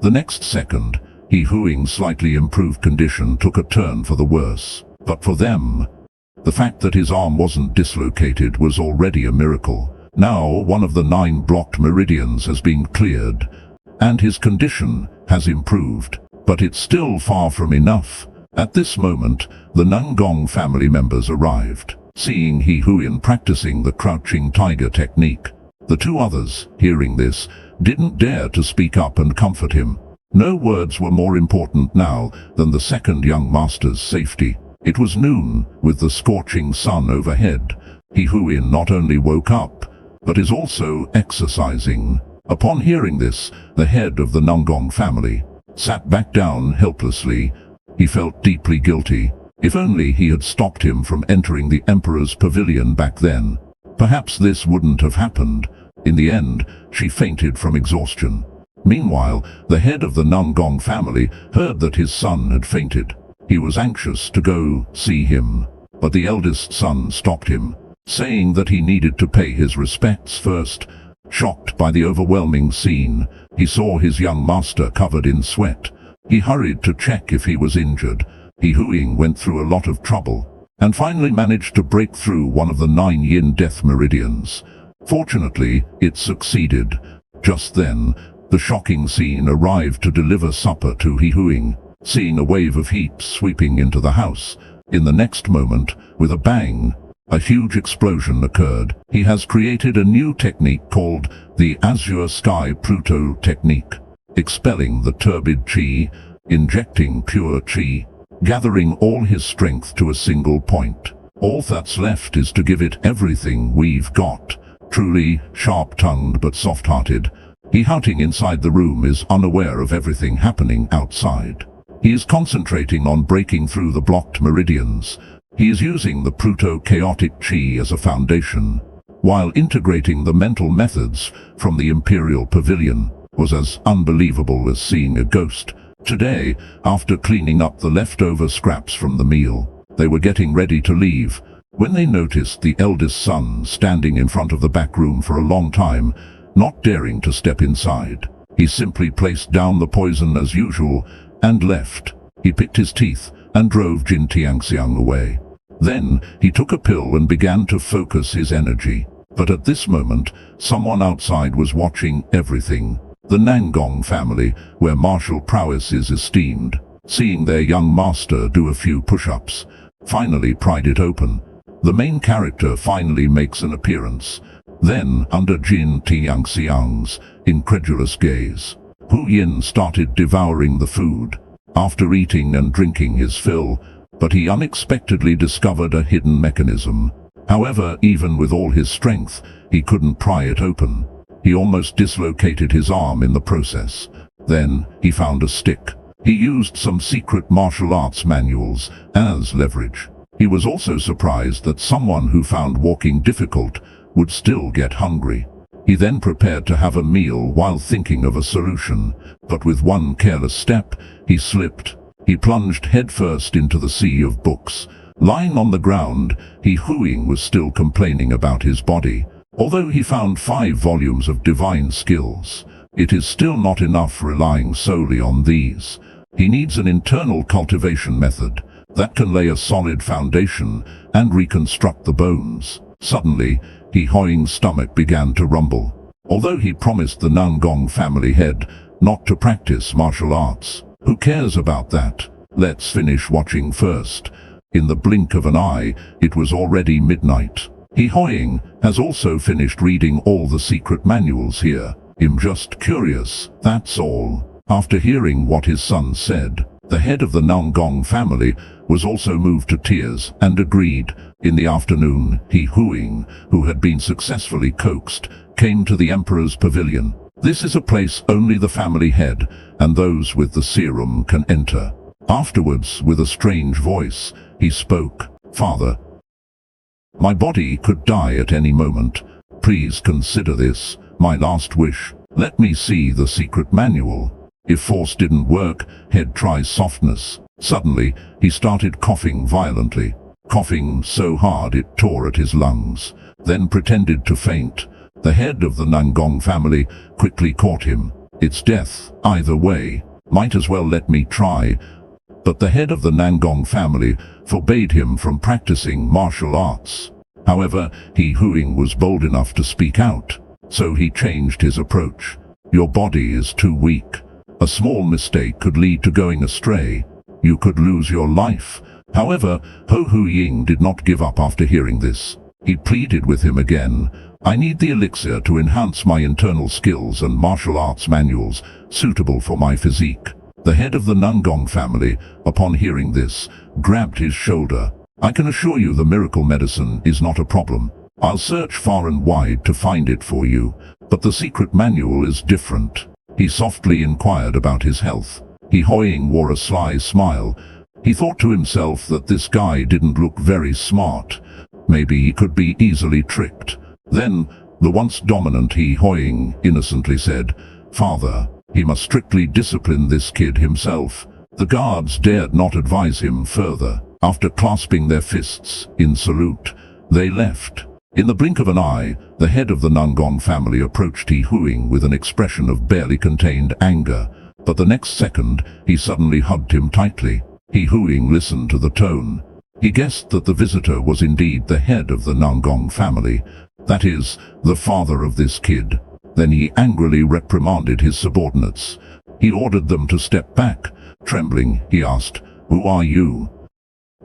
The next second, He Huing's slightly improved condition took a turn for the worse. But for them, the fact that his arm wasn't dislocated was already a miracle. Now, one of the 9 blocked meridians has been cleared, and his condition has improved. But it's still far from enough. At this moment, the Nangong family members arrived, seeing He Huing practicing the crouching tiger technique. The 2 others, hearing this, didn't dare to speak up and comfort him. No words were more important now than the second young master's safety. It was noon, with the scorching sun overhead. He Huing not only woke up, but is also exercising. Upon hearing this, the head of the Nangong family sat back down helplessly. He felt deeply guilty. If only he had stopped him from entering the emperor's pavilion back then, perhaps this wouldn't have happened. In the end, she fainted from exhaustion. Meanwhile, the head of the Nangong family heard that his son had fainted. He was anxious to go see him, but the eldest son stopped him, saying that he needed to pay his respects first. Shocked by the overwhelming scene, he saw his young master covered in sweat. He hurried to check if he was injured. He Huing went through a lot of trouble, and finally managed to break through one of the 9 yin death meridians. Fortunately, it succeeded. Just then, the shocking scene arrived to deliver supper to He Huing, seeing a wave of heat sweeping into the house. In the next moment, with a bang, a huge explosion occurred. He has created a new technique called the Azure Sky Pluto technique, expelling the turbid chi, injecting pure chi, gathering all his strength to a single point. All that's left is to give it everything we've got. Truly sharp-tongued but soft-hearted, He Huting inside the room is unaware of everything happening outside. He is concentrating on breaking through the blocked meridians. He is using the Pluto chaotic chi as a foundation, while integrating the mental methods from the Imperial Pavilion was as unbelievable as seeing a ghost. Today, after cleaning up the leftover scraps from the meal, they were getting ready to leave, when they noticed the eldest son standing in front of the back room for a long time, not daring to step inside. He simply placed down the poison as usual and left. He picked his teeth and drove Jin Tiangxiang away. Then, he took a pill and began to focus his energy. But at this moment, someone outside was watching everything. The Nangong family, where martial prowess is esteemed, seeing their young master do a few push-ups, finally pried it open. The main character finally makes an appearance. Then, under Jin Tiangxiang's incredulous gaze, Hu Yin started devouring the food. After eating and drinking his fill, but he unexpectedly discovered a hidden mechanism. However, even with all his strength, he couldn't pry it open. He almost dislocated his arm in the process. Then, he found a stick. He used some secret martial arts manuals as leverage. He was also surprised that someone who found walking difficult would still get hungry. He then prepared to have a meal while thinking of a solution, but with one careless step, he slipped. He plunged headfirst into the sea of books. Lying on the ground, He Huing was still complaining about his body. Although he found 5 volumes of divine skills, it is still not enough relying solely on these. He needs an internal cultivation method that can lay a solid foundation and reconstruct the bones. Suddenly, He Huing's stomach began to rumble. Although he promised the Nangong family head not to practice martial arts, who cares about that? Let's finish watching first. In the blink of an eye, it was already midnight. He Huing has also finished reading all the secret manuals here. I'm just curious, that's all. After hearing what his son said, The head of the Nangong family was also moved to tears and agreed. In the afternoon, He Huing, who had been successfully coaxed, came to the emperor's pavilion. This is a place only the family head and those with the serum can enter. Afterwards, with a strange voice, he spoke. Father, my body could die at any moment. Please consider this my last wish. Let me see the secret manual. If force didn't work, head tries softness. Suddenly, he started coughing violently, coughing so hard it tore at his lungs, then pretended to faint. The head of the Nangong family quickly caught him. It's death, either way. Might as well let me try. But the head of the Nangong family forbade him from practicing martial arts. However, He Huing was bold enough to speak out, so he changed his approach. Your body is too weak. A small mistake could lead to going astray. You could lose your life. However, Ho Hu Ying did not give up after hearing this. He pleaded with him again. I need the elixir to enhance my internal skills and martial arts manuals suitable for my physique. The head of the Nangong family, upon hearing this, grabbed his shoulder. I can assure you the miracle medicine is not a problem. I'll search far and wide to find it for you, but the secret manual is different. He softly inquired about his health. He Huing wore a sly smile. He thought to himself that this guy didn't look very smart. Maybe he could be easily tricked. Then, the once dominant He Huing innocently said, Father, he must strictly discipline this kid himself. The guards dared not advise him further. After clasping their fists in salute, they left. In the blink of an eye, the head of the Nangong family approached He Huing with an expression of barely contained anger, but the next second, he suddenly hugged him tightly. He Huing listened to the tone. He guessed that the visitor was indeed the head of the Nangong family, that is, the father of this kid. Then he angrily reprimanded his subordinates. He ordered them to step back. Trembling, he asked, Who are you?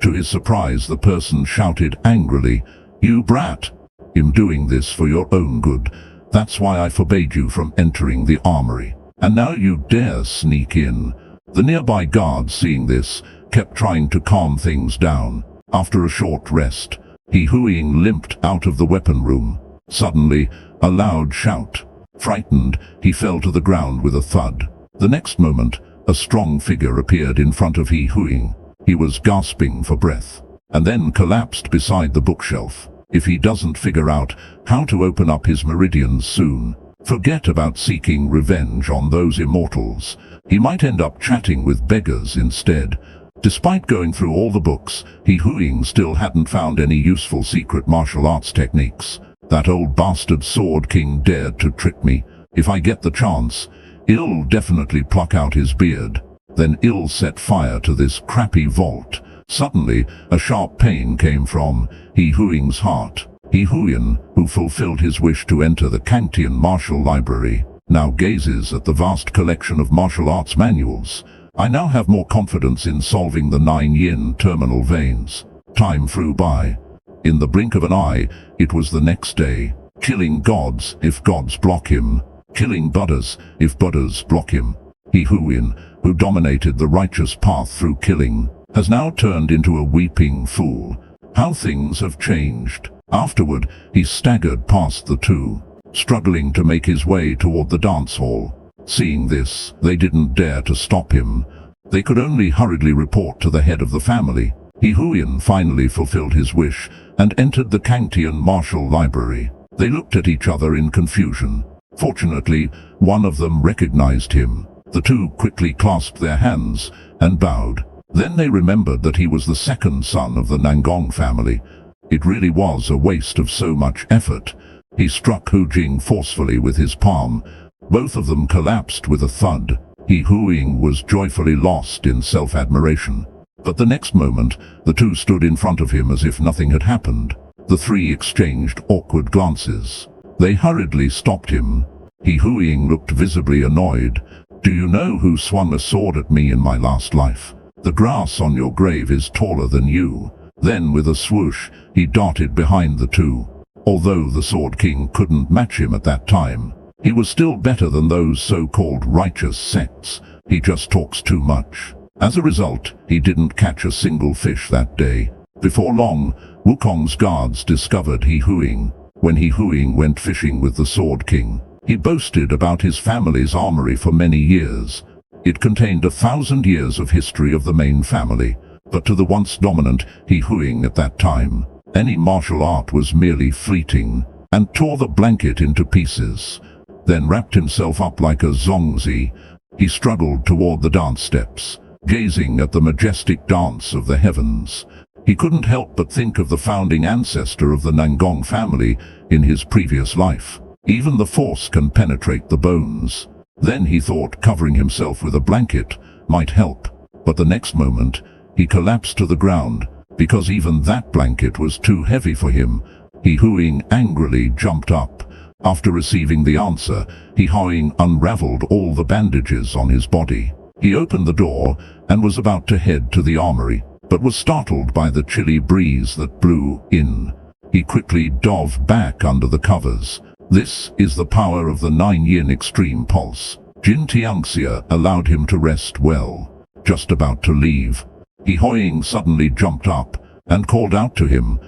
To his surprise, the person shouted angrily, You brat! I'm doing this for your own good. That's why I forbade you from entering the armory. And now you dare sneak in. The nearby guards, seeing this, kept trying to calm things down. After a short rest, He Huing limped out of the weapon room. Suddenly, a loud shout. Frightened, he fell to the ground with a thud. The next moment, a strong figure appeared in front of He Huing. He was gasping for breath, and then collapsed beside the bookshelf. If he doesn't figure out how to open up his meridians soon, forget about seeking revenge on those immortals. He might end up chatting with beggars instead. Despite going through all the books, He Huing still hadn't found any useful secret martial arts techniques. That old bastard Sword King dared to trick me. If I get the chance, I'll definitely pluck out his beard. Then I'll set fire to this crappy vault. Suddenly, a sharp pain came from He Huing's heart. He Huing, who fulfilled his wish to enter the Kangtian martial library, now gazes at the vast collection of martial arts manuals. I now have more confidence in solving the 9 yin terminal veins. Time flew by. In the blink of an eye, it was the next day. Killing gods if gods block him. Killing Buddhas if Buddhas block him. He Huing, who dominated the righteous path through killing, has now turned into a weeping fool. How things have changed. Afterward, he staggered past the two, struggling to make his way toward the dance hall. Seeing this, they didn't dare to stop him. They could only hurriedly report to the head of the family. He Huing finally fulfilled his wish and entered the Kangtian martial library. They looked at each other in confusion. Fortunately, one of them recognized him. The two quickly clasped their hands and bowed. Then they remembered that he was the second son of the Nangong family. It really was a waste of so much effort. He struck Hu Jing forcefully with his palm. Both of them collapsed with a thud. He Huing was joyfully lost in self-admiration. But the next moment, the two stood in front of him as if nothing had happened. The three exchanged awkward glances. They hurriedly stopped him. He Huing looked visibly annoyed. Do you know who swung a sword at me in my last life? The grass on your grave is taller than you. Then with a swoosh, he darted behind the two. Although the Sword King couldn't match him at that time, he was still better than those so-called righteous sects. He just talks too much. As a result, he didn't catch a single fish that day. Before long, Wukong's guards discovered He Huing. When He Huing went fishing with the Sword King, he boasted about his family's armory for many years. It contained 1,000 years of history of the main family, but to the once dominant He Huing at that time, any martial art was merely fleeting, and tore the blanket into pieces. Then wrapped himself up like a zongzi, he struggled toward the dance steps, gazing at the majestic dance of the heavens. He couldn't help but think of the founding ancestor of the Nangong family in his previous life. Even the force can penetrate the bones. Then he thought covering himself with a blanket might help, but the next moment, he collapsed to the ground, because even that blanket was too heavy for him. He Huing angrily jumped up. After receiving the answer, He Huing unraveled all the bandages on his body. He opened the door and was about to head to the armory, but was startled by the chilly breeze that blew in. He quickly dove back under the covers. This is the power of the 9-yin extreme pulse. Jin Tianxia allowed him to rest well. Just about to leave, He Huing suddenly jumped up and called out to him.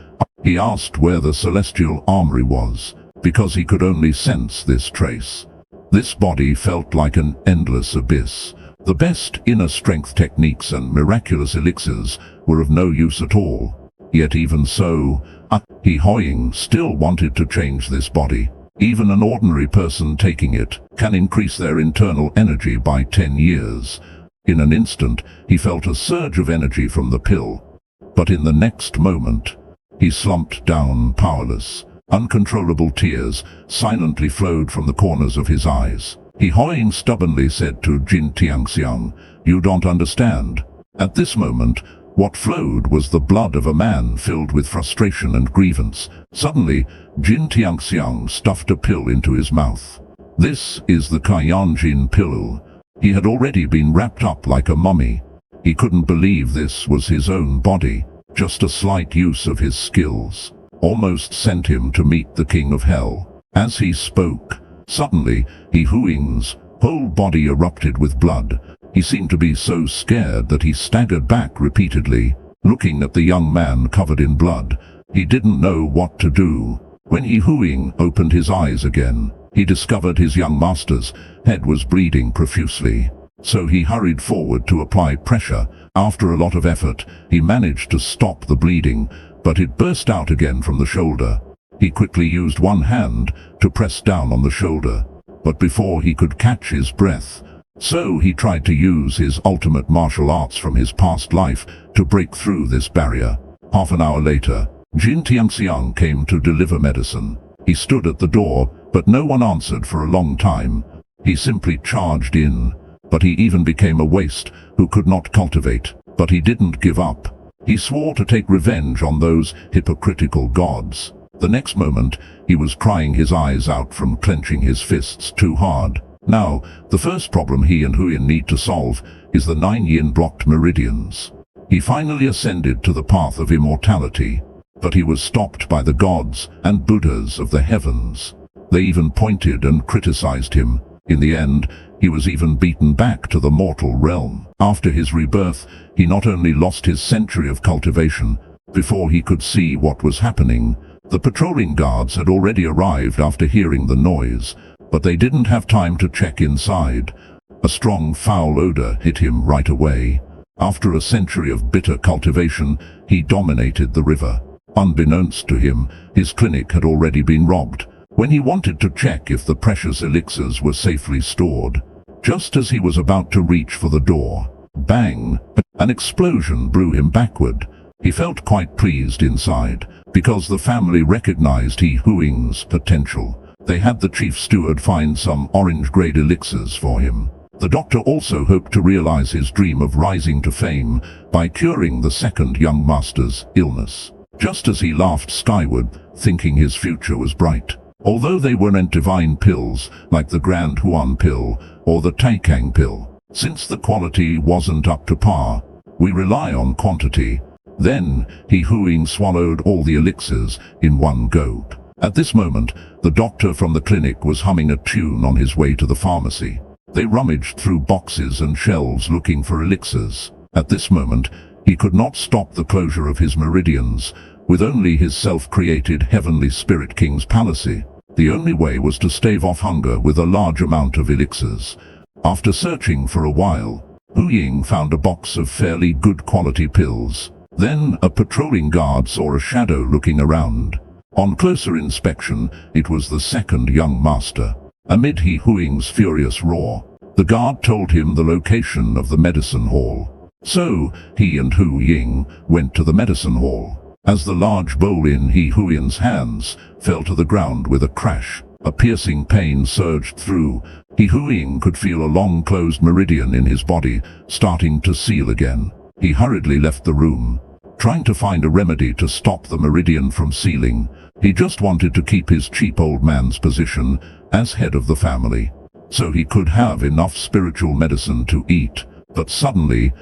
He asked where the celestial armory was, because he could only sense this trace. This body felt like an endless abyss. The best inner strength techniques and miraculous elixirs were of no use at all. Yet even so, He Huing still wanted to change this body. Even an ordinary person taking it can increase their internal energy by 10 years. In an instant, he felt a surge of energy from the pill. But in the next moment, he slumped down powerless. Uncontrollable tears silently flowed from the corners of his eyes. He Huing stubbornly said to Jin Tianxiang, "You don't understand." At this moment, what flowed was the blood of a man filled with frustration and grievance. Suddenly, Jin Tianxiang stuffed a pill into his mouth. This is the Kaiyanjin pill. He had already been wrapped up like a mummy. He couldn't believe this was his own body. Just a slight use of his skills almost sent him to meet the King of Hell. As he spoke, suddenly, He Huing's whole body erupted with blood. He seemed to be so scared that he staggered back repeatedly, looking at the young man covered in blood. He didn't know what to do. When He Huing opened his eyes again, he discovered his young master's head was bleeding profusely. So he hurried forward to apply pressure. After a lot of effort, he managed to stop the bleeding, but it burst out again from the shoulder. He quickly used one hand to press down on the shoulder, but before he could catch his breath, so he tried to use his ultimate martial arts from his past life to break through this barrier. Half an hour later, Jin Tianxiang came to deliver medicine. He stood at the door, but no one answered for a long time. He simply charged in, but he even became a waste who could not cultivate. But he didn't give up. He swore to take revenge on those hypocritical gods. The next moment, he was crying his eyes out from clenching his fists too hard. Now, the first problem he and Huyen need to solve is the 9-yin blocked meridians. He finally ascended to the path of immortality, but he was stopped by the gods and Buddhas of the heavens. They even pointed and criticized him. In the end, he was even beaten back to the mortal realm. After his rebirth, he not only lost his century of cultivation. Before he could see what was happening, the patrolling guards had already arrived after hearing the noise, but they didn't have time to check inside. A strong foul odor hit him right away. After a century of bitter cultivation, he dominated the river. Unbeknownst to him, his clinic had already been robbed. When he wanted to check if the precious elixirs were safely stored, just as he was about to reach for the door, bang! An explosion blew him backward. He felt quite pleased inside, because the family recognized He Huing's potential. They had the chief steward find some orange-grade elixirs for him. The doctor also hoped to realize his dream of rising to fame by curing the second young master's illness. Just as he laughed skyward, thinking his future was bright. Although they weren't divine pills, like the Grand Huan pill or the Taikang pill, since the quality wasn't up to par, we rely on quantity. Then, He Huing swallowed all the elixirs in one go. At this moment, the doctor from the clinic was humming a tune on his way to the pharmacy. They rummaged through boxes and shelves looking for elixirs. At this moment, he could not stop the closure of his meridians, with only his self-created heavenly spirit king's palace. The only way was to stave off hunger with a large amount of elixirs. After searching for a while, Hu Ying found a box of fairly good quality pills. Then a patrolling guard saw a shadow looking around. On closer inspection, it was the second young master. Amid Hu Ying's furious roar, the guard told him the location of the medicine hall. So, he and Hu Ying went to the medicine hall. As the large bowl in Hu Ying's hands fell to the ground with a crash, a piercing pain surged through. Hu Ying could feel a long closed meridian in his body starting to seal again. He hurriedly left the room, trying to find a remedy to stop the meridian from sealing. He just wanted to keep his cheap old man's position as head of the family, so he could have enough spiritual medicine to eat. But suddenly,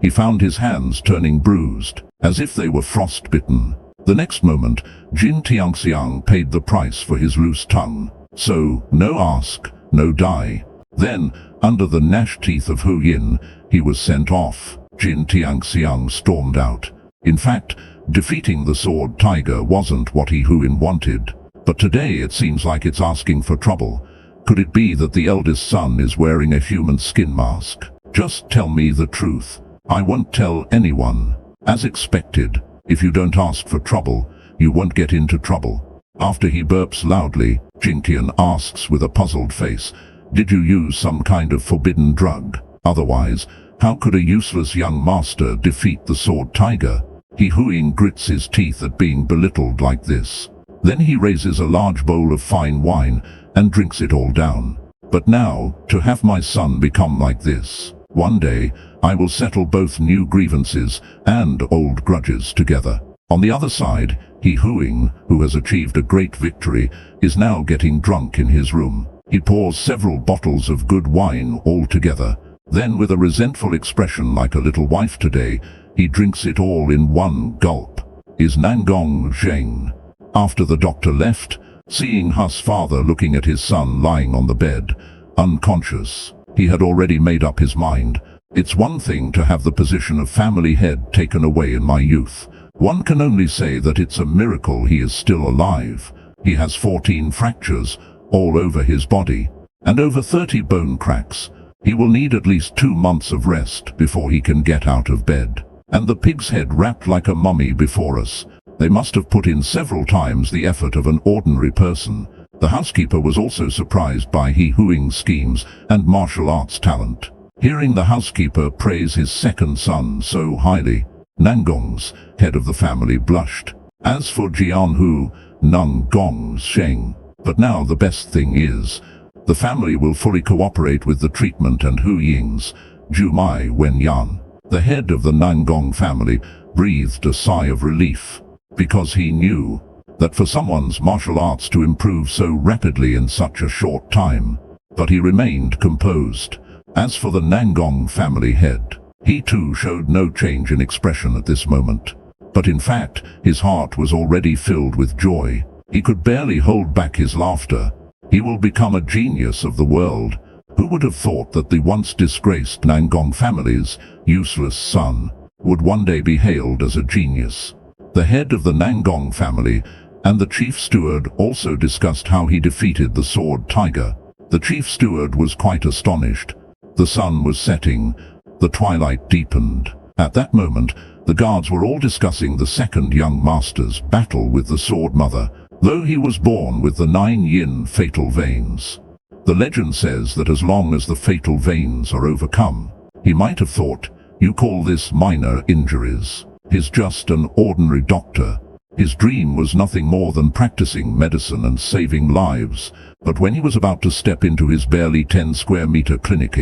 he found his hands turning bruised, as if they were frostbitten. The next moment, Jin Tiangxiang paid the price for his loose tongue. So, no ask, no die. Then, under the gnashed teeth of Hu Yin, he was sent off. Jin Tiangxiang stormed out. In fact, defeating the sword tiger wasn't what Hu Yin wanted. But today it seems like it's asking for trouble. Could it be that the eldest son is wearing a human skin mask? Just tell me the truth. I won't tell anyone. As expected, if you don't ask for trouble, you won't get into trouble. After he burps loudly, Jintian asks with a puzzled face, "Did you use some kind of forbidden drug? Otherwise, how could a useless young master defeat the sword tiger?" Hu Ying grits his teeth at being belittled like this. Then he raises a large bowl of fine wine and drinks it all down. "But now, to have my son become like this. One day, I will settle both new grievances and old grudges together." On the other side, Hu Ying, who has achieved a great victory, is now getting drunk in his room. He pours several bottles of good wine all together. Then, with a resentful expression like a little wife today, he drinks it all in one gulp. Is Nangong Zheng. After the doctor left, seeing Hu's father looking at his son lying on the bed, unconscious, he had already made up his mind. It's one thing to have the position of family head taken away in my youth. One can only say that it's a miracle he is still alive. He has 14 fractures all over his body, and over 30 bone cracks. He will need at least 2 months of rest before he can get out of bed. And the pig's head wrapped like a mummy before us. They must have put in several times the effort of an ordinary person. The housekeeper was also surprised by Hu Ying's schemes and martial arts talent. Hearing the housekeeper praise his second son so highly, Nangong's head of the family blushed. As for Jianhu, Nangong's Sheng. But now the best thing is, the family will fully cooperate with the treatment, and Hu Ying's Jumai Wenyan, the head of the Nangong family, breathed a sigh of relief, because he knew that for someone's martial arts to improve so rapidly in such a short time. But he remained composed. As for the Nangong family head, he too showed no change in expression at this moment. But in fact, his heart was already filled with joy. He could barely hold back his laughter. He will become a genius of the world. Who would have thought that the once disgraced Nangong family's useless son would one day be hailed as a genius? The head of the Nangong family and the chief steward also discussed how he defeated the sword tiger. The chief steward was quite astonished. The sun was setting. The twilight deepened. At that moment, the guards were all discussing the second young master's battle with the sword mother, though he was born with the 9 yin fatal veins. The legend says that as long as the fatal veins are overcome, he might have thought, "You call this minor injuries. He's just an ordinary doctor." His dream was nothing more than practicing medicine and saving lives. But when he was about to step into his barely 10 square meter clinic,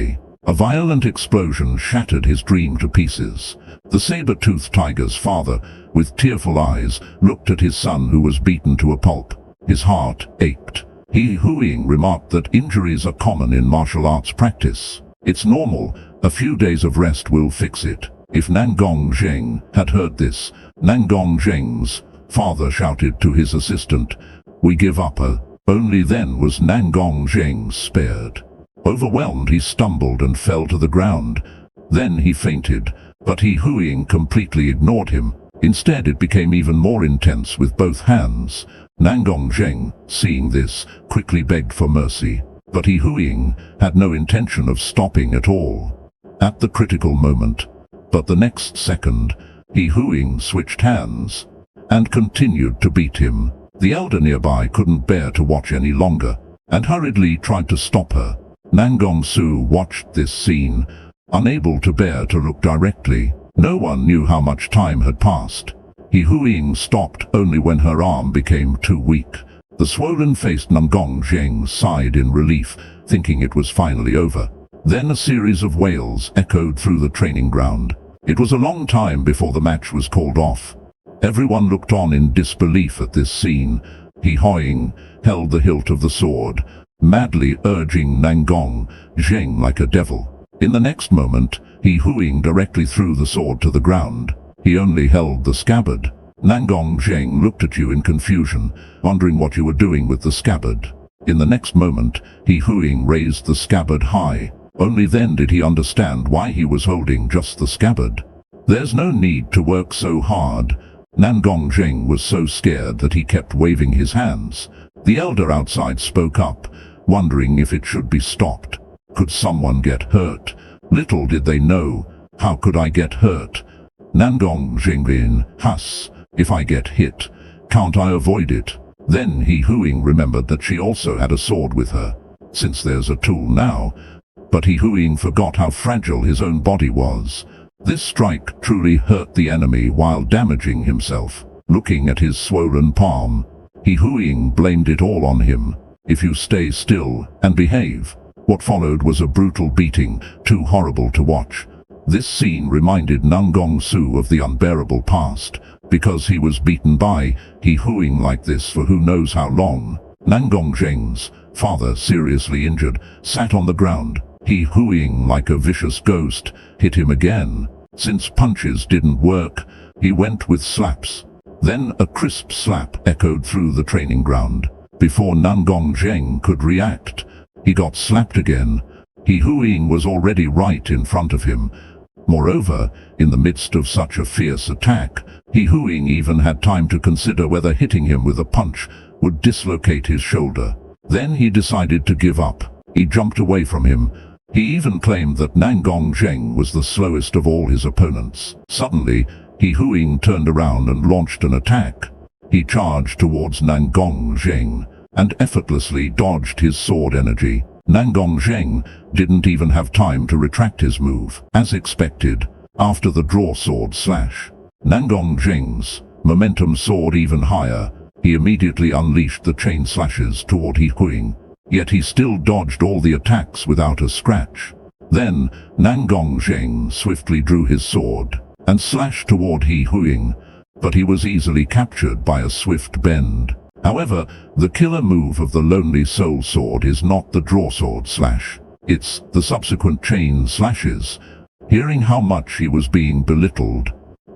a violent explosion shattered his dream to pieces. The saber-toothed tiger's father, with tearful eyes, looked at his son who was beaten to a pulp. His heart ached. Hu Ying remarked that injuries are common in martial arts practice. It's normal. A few days of rest will fix it. If Nangong Zheng had heard this, Nangong Zheng's father shouted to his assistant, "We give up." Only then was Nangong Zheng spared. Overwhelmed, he stumbled and fell to the ground. Then he fainted. But He Huiying completely ignored him. Instead it became even more intense with both hands. Nangong Zheng, seeing this, quickly begged for mercy. But He Huiying had no intention of stopping at all. At the critical moment, but the next second, He Huiying switched hands and continued to beat him. The elder nearby couldn't bear to watch any longer and hurriedly tried to stop her. Nangong Su watched this scene, unable to bear to look directly. No one knew how much time had passed. He Huiying stopped only when her arm became too weak. The swollen-faced Nangong Zheng sighed in relief, thinking it was finally over. Then a series of wails echoed through the training ground. It was a long time before the match was called off. Everyone looked on in disbelief at this scene. He Huiying held the hilt of the sword, madly urging Nangong Zheng like a devil. In the next moment, He Huiying directly threw the sword to the ground. He only held the scabbard. Nangong Zheng looked at you in confusion, wondering what you were doing with the scabbard. In the next moment, He Huiying raised the scabbard high. Only then did he understand why he was holding just the scabbard. There's no need to work so hard. Nangong Zheng was so scared that he kept waving his hands. The elder outside spoke up, wondering if it should be stopped. Could someone get hurt? Little did they know. How could I get hurt? Nangong Zhenglin, Huss. If I get hit, can't I avoid it? Then He Huiying remembered that she also had a sword with her. Since there's a tool now. But He Huiying forgot how fragile his own body was. This strike truly hurt the enemy while damaging himself. Looking at his swollen palm, He Huiying blamed it all on him. If you stay still and behave. What followed was a brutal beating, too horrible to watch. This scene reminded Nangong Su of the unbearable past, because he was beaten by He Huiying like this for who knows how long. Nangong Zheng's father, seriously injured, sat on the ground. He Huiying, like a vicious ghost, hit him again. Since punches didn't work, he went with slaps. Then a crisp slap echoed through the training ground. Before Nangong Zheng could react, he got slapped again. He Huiying was already right in front of him. Moreover, in the midst of such a fierce attack, He Huiying even had time to consider whether hitting him with a punch would dislocate his shoulder. Then he decided to give up. He jumped away from him. He even claimed that Nangong Zheng was the slowest of all his opponents. Suddenly, He Huiying turned around and launched an attack. He charged towards Nangong Zheng and effortlessly dodged his sword energy. Nangong Zheng didn't even have time to retract his move. As expected, after the draw sword slash, Nangong Zheng's momentum soared even higher. He immediately unleashed the chain slashes toward He Huiying, yet he still dodged all the attacks without a scratch. Then, Nangong Zheng swiftly drew his sword and slashed toward He Huiying, but he was easily captured by a swift bend. However, the killer move of the Lonely Soul Sword is not the draw sword slash. It's the subsequent chain slashes. Hearing how much he was being belittled,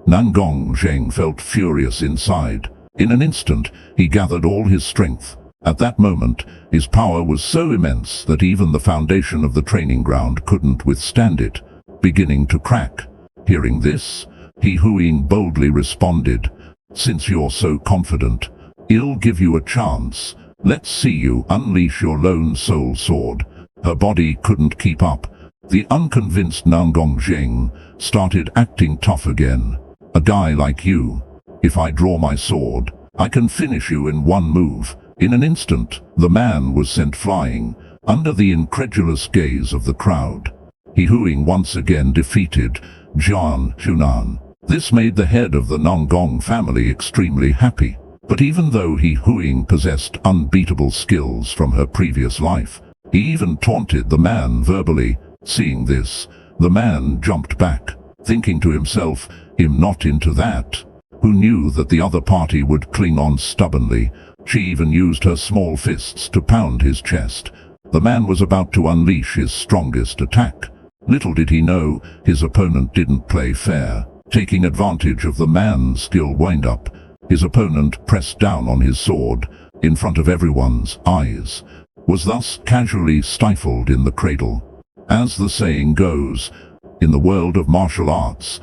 Nangong Zheng felt furious inside. In an instant, he gathered all his strength. At that moment, his power was so immense that even the foundation of the training ground couldn't withstand it, beginning to crack. Hearing this, He Huiying boldly responded, "Since you're so confident, I'll give you a chance. Let's see you unleash your lone soul sword." Her body couldn't keep up. The unconvinced Nangong Zheng started acting tough again. "A guy like you. If I draw my sword, I can finish you in one move." In an instant, the man was sent flying, under the incredulous gaze of the crowd. He Huiying once again defeated Jian Hunan. This made the head of the Nangong family extremely happy. But even though He Huiying possessed unbeatable skills from her previous life, he even taunted the man verbally. Seeing this, the man jumped back, thinking to himself, him not into that. Who knew that the other party would cling on stubbornly? She even used her small fists to pound his chest. The man was about to unleash his strongest attack. Little did he know, his opponent didn't play fair. Taking advantage of the man's skill wind-up, his opponent pressed down on his sword, in front of everyone's eyes, was thus casually stifled in the cradle. As the saying goes, in the world of martial arts,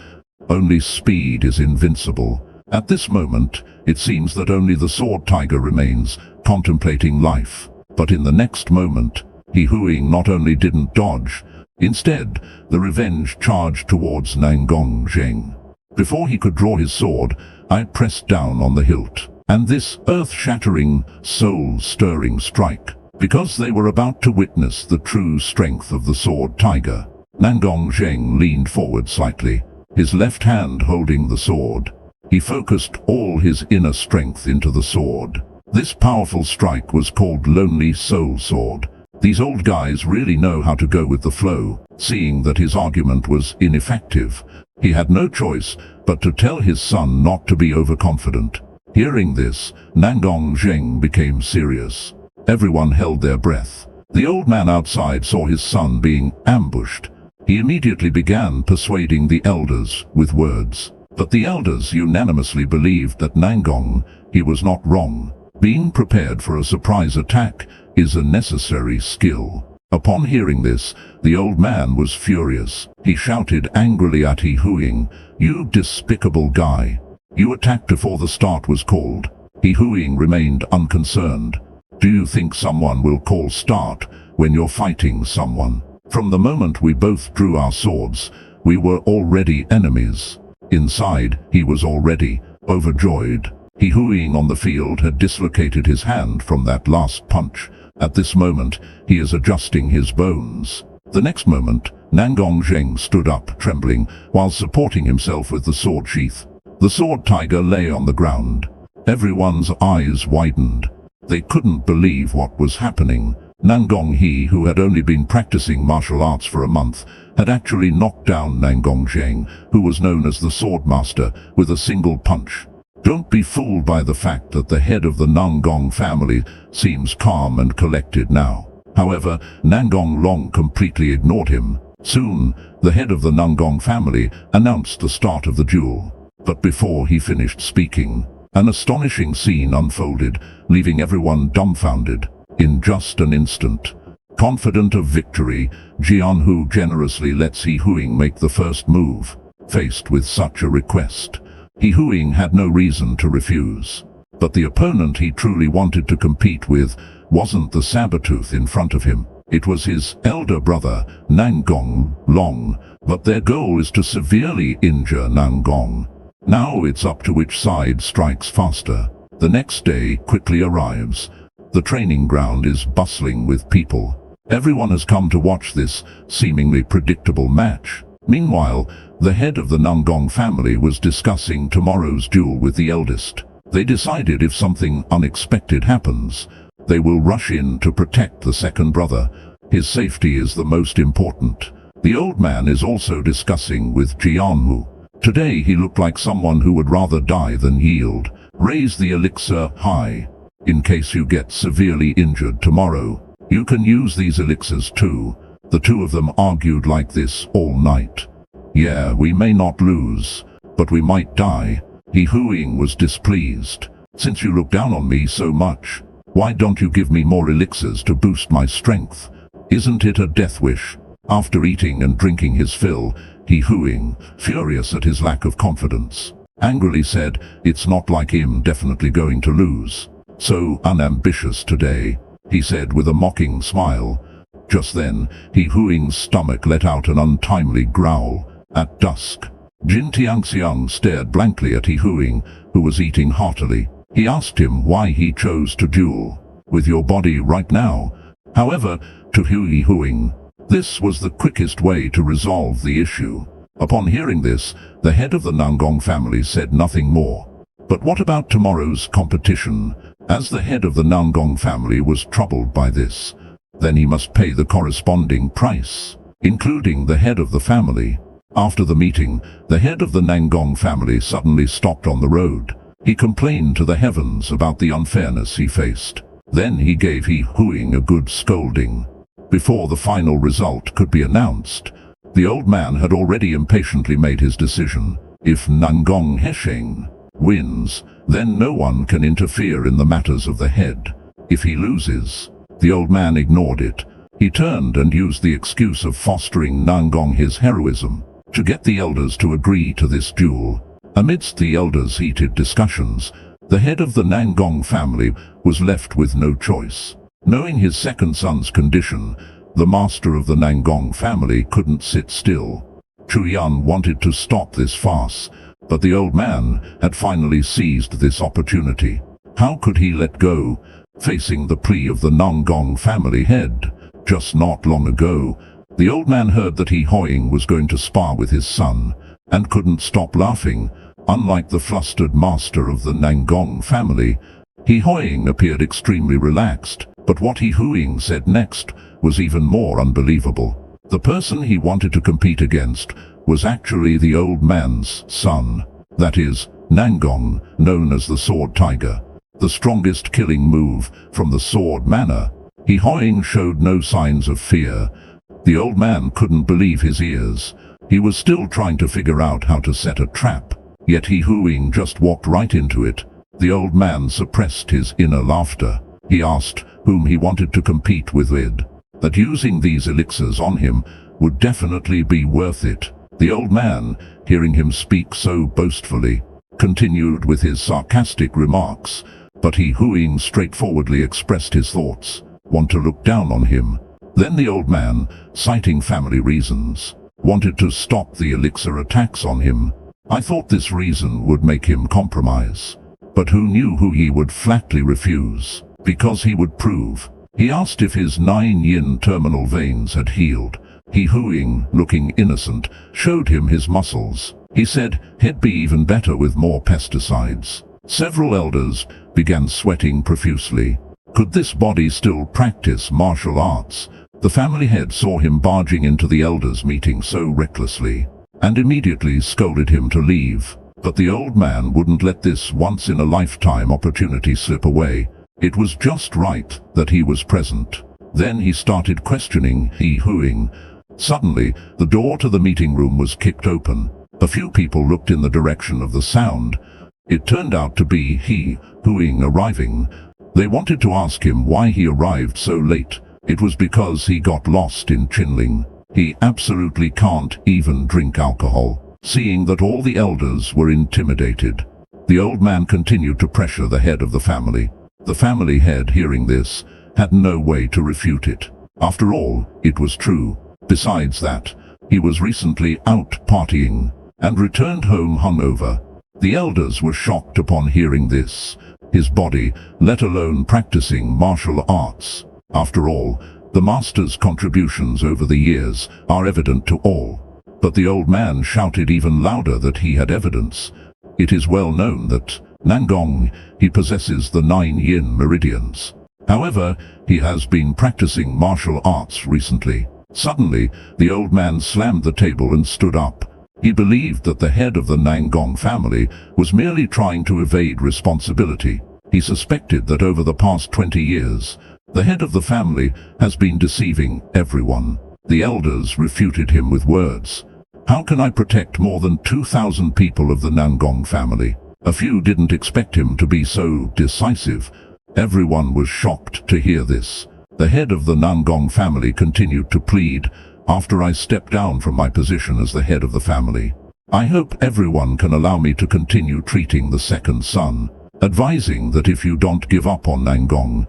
Only speed is invincible. At this moment, it seems that only the sword tiger remains, contemplating life. But in the next moment, He Huing not only didn't dodge, instead, the revenge charged towards Nangong Zheng. Before he could draw his sword, I pressed down on the hilt, and this earth-shattering, soul-stirring strike, because they were about to witness the true strength of the sword tiger. Nangong Zheng leaned forward slightly, his left hand holding the sword. He focused all his inner strength into the sword. This powerful strike was called Lonely Soul Sword. These old guys really know how to go with the flow. Seeing that his argument was ineffective, he had no choice but to tell his son not to be overconfident. Hearing this, Nangong Zheng became serious. Everyone held their breath. The old man outside saw his son being ambushed. He immediately began persuading the elders with words. But the elders unanimously believed that Nangong, he was not wrong. Being prepared for a surprise attack is a necessary skill. Upon hearing this, the old man was furious. He shouted angrily at He Huing, "You despicable guy! You attacked before the start was called." He Huing remained unconcerned. "Do you think someone will call start when you're fighting someone? From the moment we both drew our swords, we were already enemies." Inside, he was already overjoyed. He Huing on the field had dislocated his hand from that last punch. At this moment, he is adjusting his bones. The next moment, Nangong Zheng stood up, trembling, while supporting himself with the sword sheath. The sword tiger lay on the ground. Everyone's eyes widened. They couldn't believe what was happening. Nangong He, who had only been practicing martial arts for a month, had actually knocked down Nangong Zheng, who was known as the sword master, with a single punch. Don't be fooled by the fact that the head of the Nangong family seems calm and collected now. However, Nangong Long completely ignored him. Soon, the head of the Nangong family announced the start of the duel. But before he finished speaking, an astonishing scene unfolded, leaving everyone dumbfounded. In just an instant, confident of victory, Jianhu generously lets He Huing make the first move. Faced with such a request, He Huing had no reason to refuse. But the opponent he truly wanted to compete with wasn't the saber-tooth in front of him. It was his elder brother, Nangong Long, but their goal is to severely injure Nangong. Now it's up to which side strikes faster. The next day quickly arrives. The training ground is bustling with people. Everyone has come to watch this seemingly predictable match. Meanwhile, the head of the Nangong family was discussing tomorrow's duel with the eldest. They decided if something unexpected happens, they will rush in to protect the second brother. His safety is the most important. The old man is also discussing with Jianhu. Today he looked like someone who would rather die than yield. Raise the elixir high. In case you get severely injured tomorrow, you can use these elixirs too. The two of them argued like this all night. Yeah, we may not lose, but we might die. He Huing was displeased. Since you look down on me so much, why don't you give me more elixirs to boost my strength? Isn't it a death wish? After eating and drinking his fill, He Huing, furious at his lack of confidence, angrily said, "It's not like him definitely going to lose. So unambitious today," he said with a mocking smile. Just then, He Huing's stomach let out an untimely growl. At dusk, Jin Tiangxiang stared blankly at He Huing, who was eating heartily. He asked him why he chose to duel with your body right now. However, to He Huing, this was the quickest way to resolve the issue. Upon hearing this, the head of the Nangong family said nothing more. But what about tomorrow's competition? As the head of the Nangong family was troubled by this, then he must pay the corresponding price, including the head of the family. After the meeting, the head of the Nangong family suddenly stopped on the road. He complained to the heavens about the unfairness he faced. Then he gave He Huing a good scolding. Before the final result could be announced, the old man had already impatiently made his decision. If Nangong Hesheng wins, then no one can interfere in the matters of the head. If he loses, the old man ignored it. He turned and used the excuse of fostering Nangong his heroism. to get the elders to agree to this duel. Amidst the elders' heated discussions, the head of the Nangong family was left with no choice. Knowing his second son's condition, the master of the Nangong family couldn't sit still. Chu Yun wanted to stop this farce, but the old man had finally seized this opportunity. How could he let go, facing the plea of the Nangong family head? Just not long ago, the old man heard that He Hoying was going to spar with his son, and couldn't stop laughing. Unlike the flustered master of the Nangong family, He Hoying appeared extremely relaxed, but what He Hoying said next was even more unbelievable. The person he wanted to compete against was actually the old man's son, that is, Nangong, known as the Sword Tiger, the strongest killing move from the sword manner. He Hoying showed no signs of fear. The old man couldn't believe his ears. He was still trying to figure out how to set a trap, yet He Hoying just walked right into it. The old man suppressed his inner laughter. He asked whom he wanted to compete with, that using these elixirs on him would definitely be worth it. The old man, hearing him speak so boastfully, continued with his sarcastic remarks, but He Hoying straightforwardly expressed his thoughts. Want to look down on him? Then the old man, citing family reasons, wanted to stop the elixir attacks on him. I thought this reason would make him compromise. But who knew who he would flatly refuse, because he would prove. He asked if his 9 yin terminal veins had healed. He Hoying, looking innocent, showed him his muscles. He said he'd be even better with more pesticides. Several elders began sweating profusely. Could this body still practice martial arts? The family head saw him barging into the elders' meeting so recklessly, and immediately scolded him to leave. But the old man wouldn't let this once-in-a-lifetime opportunity slip away. It was just right that he was present. Then he started questioning He Hoying. Suddenly, the door to the meeting room was kicked open. A few people looked in the direction of the sound. It turned out to be He Hoying arriving. They wanted to ask him why he arrived so late. It was because he got lost in Chinling. He absolutely can't even drink alcohol. Seeing that all the elders were intimidated, the old man continued to pressure the head of the family. The family head, hearing this, had no way to refute it. After all, it was true. Besides that, he was recently out partying, and returned home hungover. The elders were shocked upon hearing this. His body, let alone practicing martial arts. After all, the master's contributions over the years are evident to all. But the old man shouted even louder that he had evidence. It is well known that Nangong, he possesses the 9 yin meridians. However, he has been practicing martial arts recently. Suddenly, the old man slammed the table and stood up. He believed that the head of the Nangong family was merely trying to evade responsibility. He suspected that over the past 20 years, the head of the family has been deceiving everyone. The elders refuted him with words. How can I protect more than 2,000 people of the Nangong family? A few didn't expect him to be so decisive. Everyone was shocked to hear this. The head of the Nangong family continued to plead. After I step down from my position as the head of the family, I hope everyone can allow me to continue treating the second son, advising that if you don't give up on Nangong,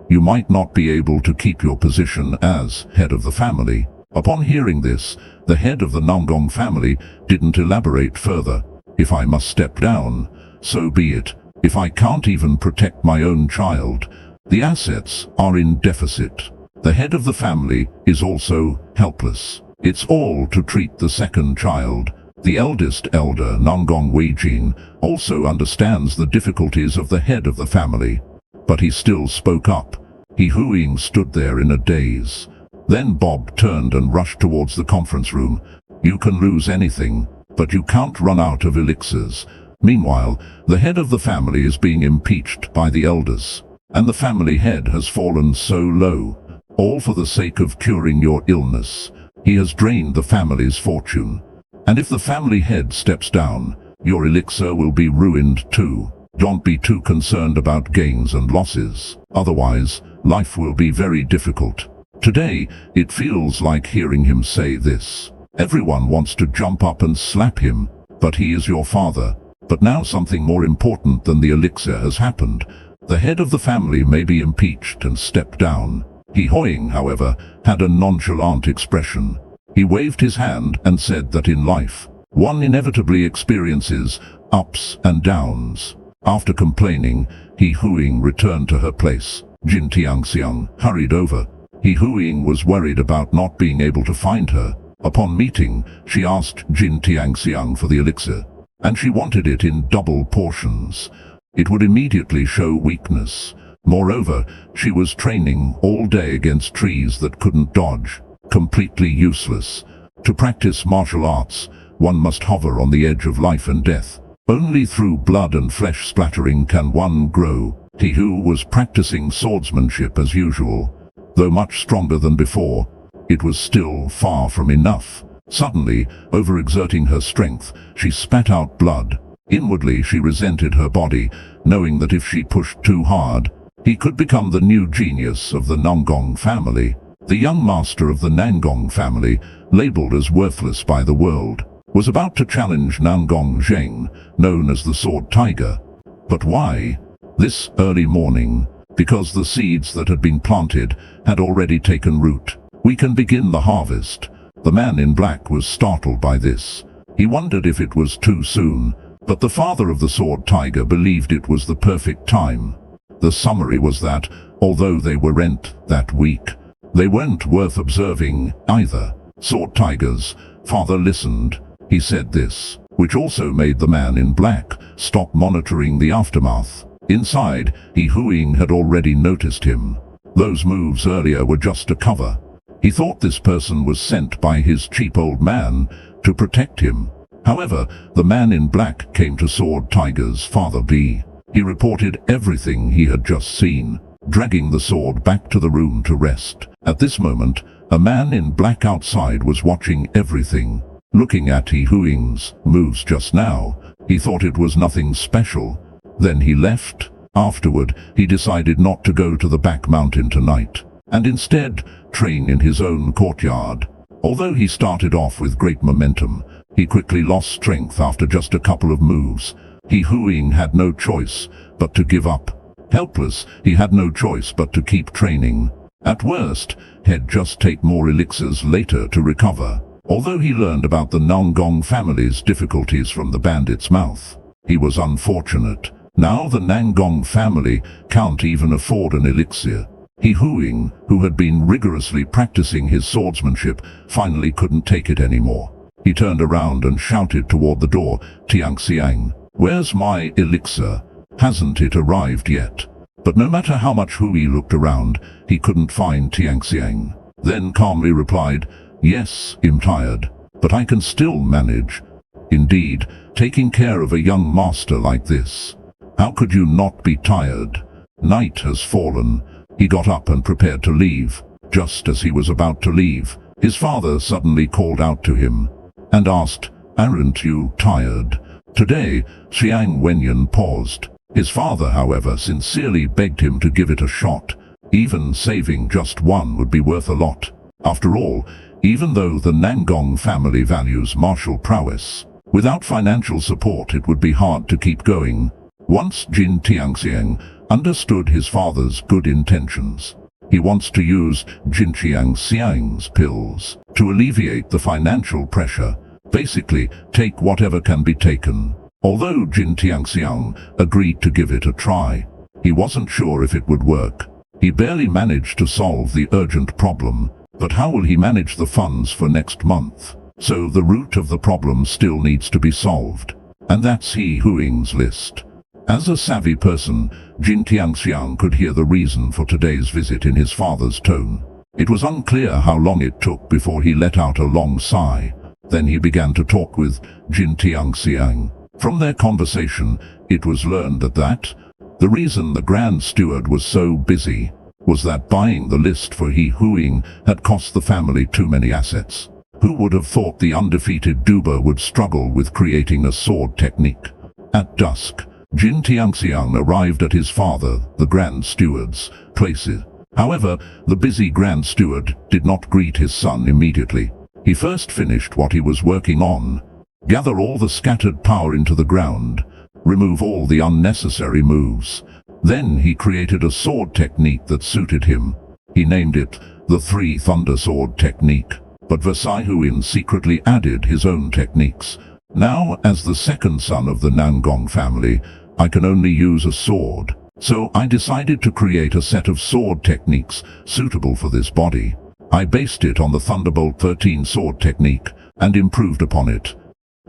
you might not be able to keep your position as head of the family. Upon hearing this, the head of the Nangong family didn't elaborate further. If I must step down, so be it. If I can't even protect my own child, the assets are in deficit. The head of the family is also helpless. It's all to treat the second child. The eldest elder, Nangong Weijin, also understands the difficulties of the head of the family. But he still spoke up. He Hoying stood there in a daze. Then Bob turned and rushed towards the conference room. You can lose anything, but you can't run out of elixirs. Meanwhile, the head of the family is being impeached by the elders, and the family head has fallen so low, all for the sake of curing your illness. He has drained the family's fortune, and if the family head steps down, your elixir will be ruined too. Don't be too concerned about gains and losses, otherwise, life will be very difficult. Today, it feels like hearing him say this. Everyone wants to jump up and slap him, but he is your father. But now something more important than the elixir has happened. The head of the family may be impeached and stepped down. He Huiying, however, had a nonchalant expression. He waved his hand and said that in life, one inevitably experiences ups and downs. After complaining, He Huiying returned to her place. Jin Tiangxiang hurried over. He Huiying was worried about not being able to find her. Upon meeting, she asked Jin Tiangxiang for the elixir, and she wanted it in double portions. It would immediately show weakness. Moreover, she was training all day against trees that couldn't dodge. Completely useless. To practice martial arts, one must hover on the edge of life and death. Only through blood and flesh splattering can one grow. He who was practicing swordsmanship as usual, though much stronger than before, it was still far from enough. Suddenly, overexerting her strength, she spat out blood. Inwardly she resented her body, knowing that if she pushed too hard, he could become the new genius of the Nangong family. The young master of the Nangong family, labeled as worthless by the world, was about to challenge Nangong Zheng, known as the Sword Tiger. But why? This early morning, because the seeds that had been planted had already taken root. We can begin the harvest. The man in black was startled by this. He wondered if it was too soon, but the father of the Sword Tiger believed it was the perfect time. The summary was that, although they weren't that weak, they weren't worth observing either. Sword Tiger's father listened. He said this, which also made the man in black stop monitoring the aftermath. Inside, He Huiying had already noticed him. Those moves earlier were just a cover. He thought this person was sent by his cheap old man to protect him. However, the man in black came to Sword Tiger's father B. He reported everything he had just seen, dragging the sword back to the room to rest. At this moment, a man in black outside was watching everything. Looking at He Huiying's moves just now, he thought it was nothing special. Then he left. Afterward, he decided not to go to the back mountain tonight, and instead train in his own courtyard. Although he started off with great momentum, he quickly lost strength after just a couple of moves. He Huiying had no choice but to give up. Helpless, he had no choice but to keep training. At worst, he'd just take more elixirs later to recover. Although he learned about the Nangong family's difficulties from the bandit's mouth, he was unfortunate. Now the Nangong family can't even afford an elixir. He Huiying, who had been rigorously practicing his swordsmanship, finally couldn't take it anymore. He turned around and shouted toward the door, "Tiangxiang, where's my elixir? Hasn't it arrived yet?" But no matter how much Hui looked around, he couldn't find Tiangxiang. Then calmly replied, "Yes, I'm tired, but I can still manage." Indeed, taking care of a young master like this. How could you not be tired? Night has fallen. He got up and prepared to leave. Just as he was about to leave, his father suddenly called out to him and asked, "Aren't you tired?" Today, Xiang Wenyan paused. His father, however, sincerely begged him to give it a shot. Even saving just one would be worth a lot. After all, even though the Nangong family values martial prowess, without financial support it would be hard to keep going. Once Jin Tiangxiang understood his father's good intentions. He wants to use Jin Tiangxiang's pills to alleviate the financial pressure. Basically, take whatever can be taken. Although Jin Tiangxiang agreed to give it a try, he wasn't sure if it would work. He barely managed to solve the urgent problem, but how will he manage the funds for next month? So the root of the problem still needs to be solved. And that's He Huiying's list. As a savvy person, Jin Tiangxiang could hear the reason for today's visit in his father's tone. It was unclear how long it took before he let out a long sigh. Then he began to talk with Jin Tiangxiang. From their conversation, it was learned that the reason the Grand Steward was so busy was that buying the list for He Huiying had cost the family too many assets. Who would have thought the undefeated Duba would struggle with creating a sword technique? At dusk, Jin Tiangxiang arrived at his father, the Grand Steward's, place. However, the busy Grand Steward did not greet his son immediately. He first finished what he was working on. Gather all the scattered power into the ground. Remove all the unnecessary moves. Then he created a sword technique that suited him. He named it the Three Thunder Sword Technique. But Versailles secretly added his own techniques. Now, as the second son of the Nangong family, I can only use a sword. So I decided to create a set of sword techniques suitable for this body. I based it on the Thunderbolt 13 sword technique and improved upon it.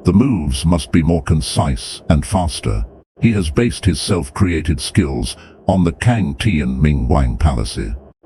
The moves must be more concise and faster. He has based his self-created skills on the Kang Tian Ming Wang Palace.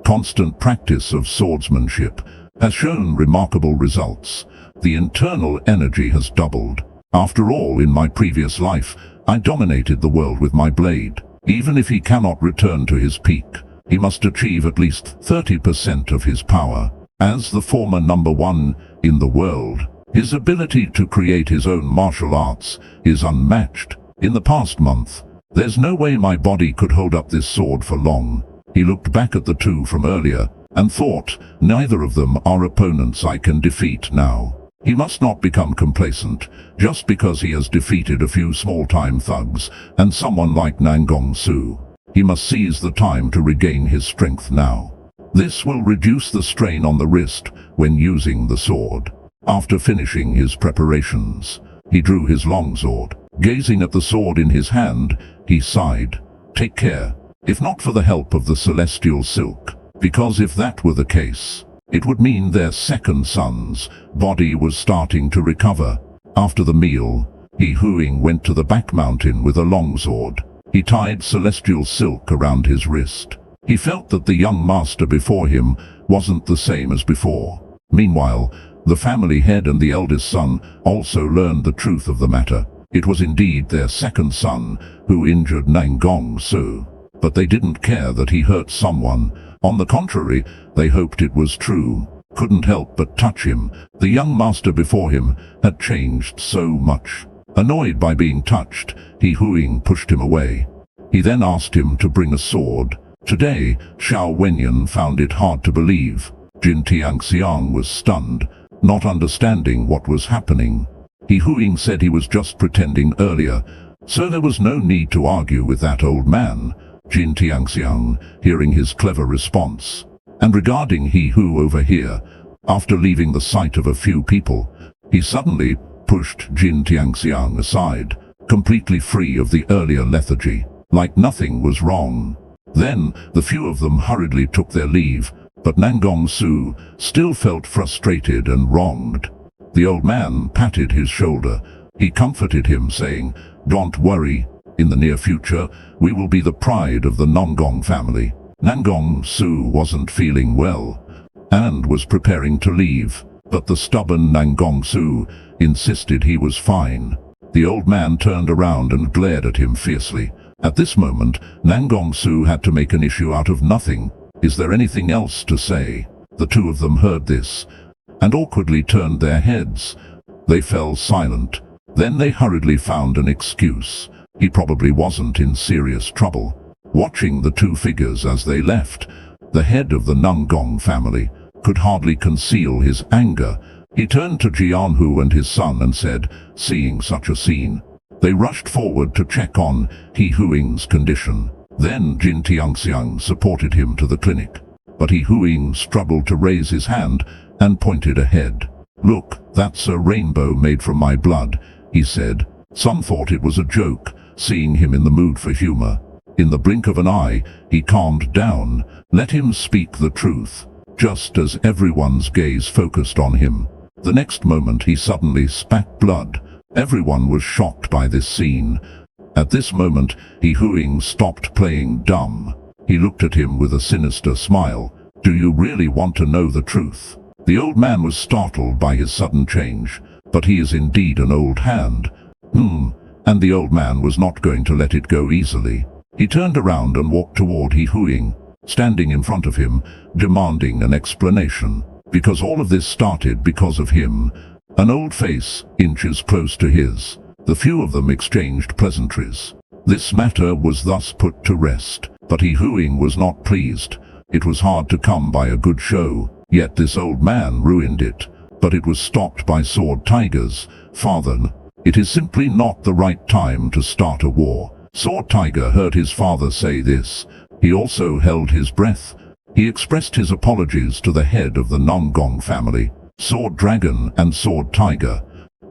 Constant practice of swordsmanship has shown remarkable results. The internal energy has doubled. After all, in my previous life, I dominated the world with my blade. Even if he cannot return to his peak, he must achieve at least 30% of his power. As the former number one in the world, his ability to create his own martial arts is unmatched. In the past month, there's no way my body could hold up this sword for long. He looked back at the two from earlier and thought, neither of them are opponents I can defeat now. He must not become complacent just because he has defeated a few small-time thugs and someone like ENGSUB. He must seize the time to regain his strength now. This will reduce the strain on the wrist when using the sword. After finishing his preparations, he drew his longsword. Gazing at the sword in his hand, he sighed. Take care, if not for the help of the celestial silk, because if that were the case, it would mean their second son's body was starting to recover. After the meal, He Huing went to the back mountain with a longsword. He tied celestial silk around his wrist. He felt that the young master before him wasn't the same as before. Meanwhile, the family head and the eldest son also learned the truth of the matter. It was indeed their second son who injured ENGSUB. But they didn't care that he hurt someone. On the contrary, they hoped it was true. Couldn't help but touch him. The young master before him had changed so much. Annoyed by being touched, He Huing pushed him away. He then asked him to bring a sword. Today, Xiao Wenyan found it hard to believe. Jin Tianxiang was stunned, not understanding what was happening. He Huing said he was just pretending earlier, so there was no need to argue with that old man. Jin Tianxiang, hearing his clever response, and regarding He Hu over here, after leaving the sight of a few people, he suddenly pushed Jin Tianxiang aside, completely free of the earlier lethargy, like nothing was wrong. Then, the few of them hurriedly took their leave, but ENGSUB still felt frustrated and wronged. The old man patted his shoulder. He comforted him, saying, "Don't worry, in the near future, we will be the pride of the Nangong family." ENGSUB wasn't feeling well, and was preparing to leave, but the stubborn ENGSUB insisted he was fine. The old man turned around and glared at him fiercely. At this moment, ENGSUB had to make an issue out of nothing. Is there anything else to say? The two of them heard this, and awkwardly turned their heads. They fell silent. Then they hurriedly found an excuse. He probably wasn't in serious trouble. Watching the two figures as they left, the head of the Nangong family could hardly conceal his anger. He turned to Jianhu and his son and said, seeing such a scene, they rushed forward to check on He Huing's condition. Then Jin Tianxiang supported him to the clinic. But He Huing struggled to raise his hand and pointed ahead. "Look, that's a rainbow made from my blood," he said. Some thought it was a joke, seeing him in the mood for humor. In the blink of an eye, he calmed down. Let him speak the truth. Just as everyone's gaze focused on him, the next moment he suddenly spat blood. Everyone was shocked by this scene. At this moment, He Huing stopped playing dumb. He looked at him with a sinister smile. "Do you really want to know the truth?" The old man was startled by his sudden change. But he is indeed an old hand. And the old man was not going to let it go easily. He turned around and walked toward He Huing, standing in front of him, demanding an explanation. Because all of this started because of him. An old face, inches close to his. The few of them exchanged pleasantries. This matter was thus put to rest. But He Huing was not pleased. It was hard to come by a good show, yet this old man ruined it. but it was stopped by Sword Tiger's father. It is simply not the right time to start a war. Sword Tiger heard his father say this. He also held his breath. He expressed his apologies to the head of the Nangong family, Sword Dragon and Sword Tiger.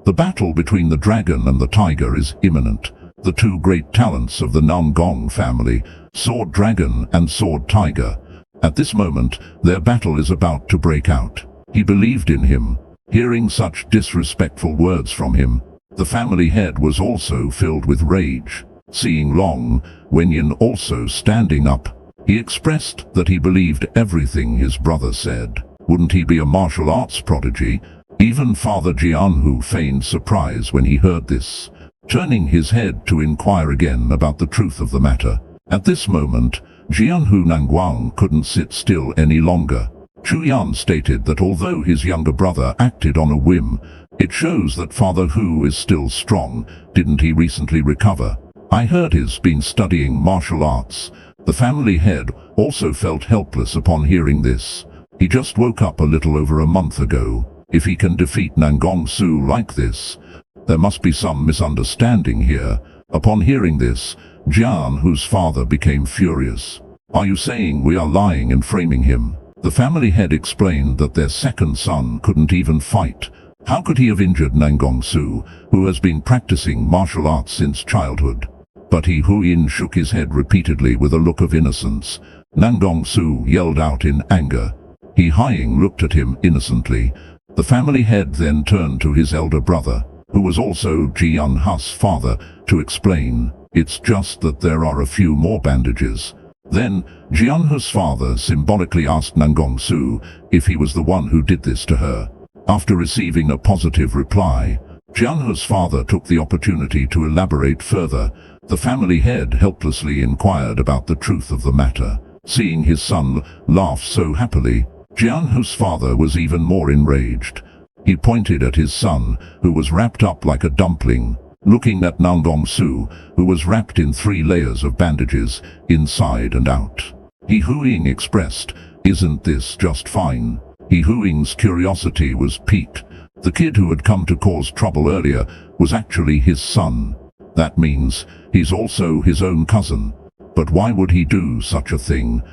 The battle between the dragon and the tiger is imminent. The two great talents of the Nangong family, Sword Dragon and Sword Tiger. At this moment, their battle is about to break out. He believed in him. Hearing such disrespectful words from him, the family head was also filled with rage. Seeing Long Wenyin also standing up, he expressed that he believed everything his brother said. Wouldn't he be a martial arts prodigy? Even Father Jianhu feigned surprise when he heard this, turning his head to inquire again about the truth of the matter. At this moment, Jianhu Nangguang couldn't sit still any longer. Chu Yan stated that although his younger brother acted on a whim, it shows that Father Hu is still strong. Didn't he recently recover? I heard he's been studying martial arts. The family head also felt helpless upon hearing this. He just woke up a little over a month ago. If he can defeat Nangong Su like this, there must be some misunderstanding here. Upon hearing this, Jian, whose father, became furious. Are you saying we are lying and framing him? The family head explained that their second son couldn't even fight. How could he have injured Nangong Su, who has been practicing martial arts since childhood? But He Huyin shook his head repeatedly with a look of innocence. Nangong Su yelled out in anger. He Huiying looked at him innocently. The family head then turned to his elder brother, who was also Jian Hu's father, to explain. It's just that there are a few more bandages. Then, Jian Hu's father symbolically asked Nangong Su if he was the one who did this to her. After receiving a positive reply, Jian Hu's father took the opportunity to elaborate further. The family head helplessly inquired about the truth of the matter. Seeing his son laugh so happily, Jian Hu's father was even more enraged. He pointed at his son, who was wrapped up like a dumpling, looking at Nangong Su, who was wrapped in 3 layers of bandages, inside and out. He Huiying expressed, "Isn't this just fine?" He Huiying's curiosity was piqued. The kid who had come to cause trouble earlier was actually his son. That means he's also his own cousin. But why would he do such a thing?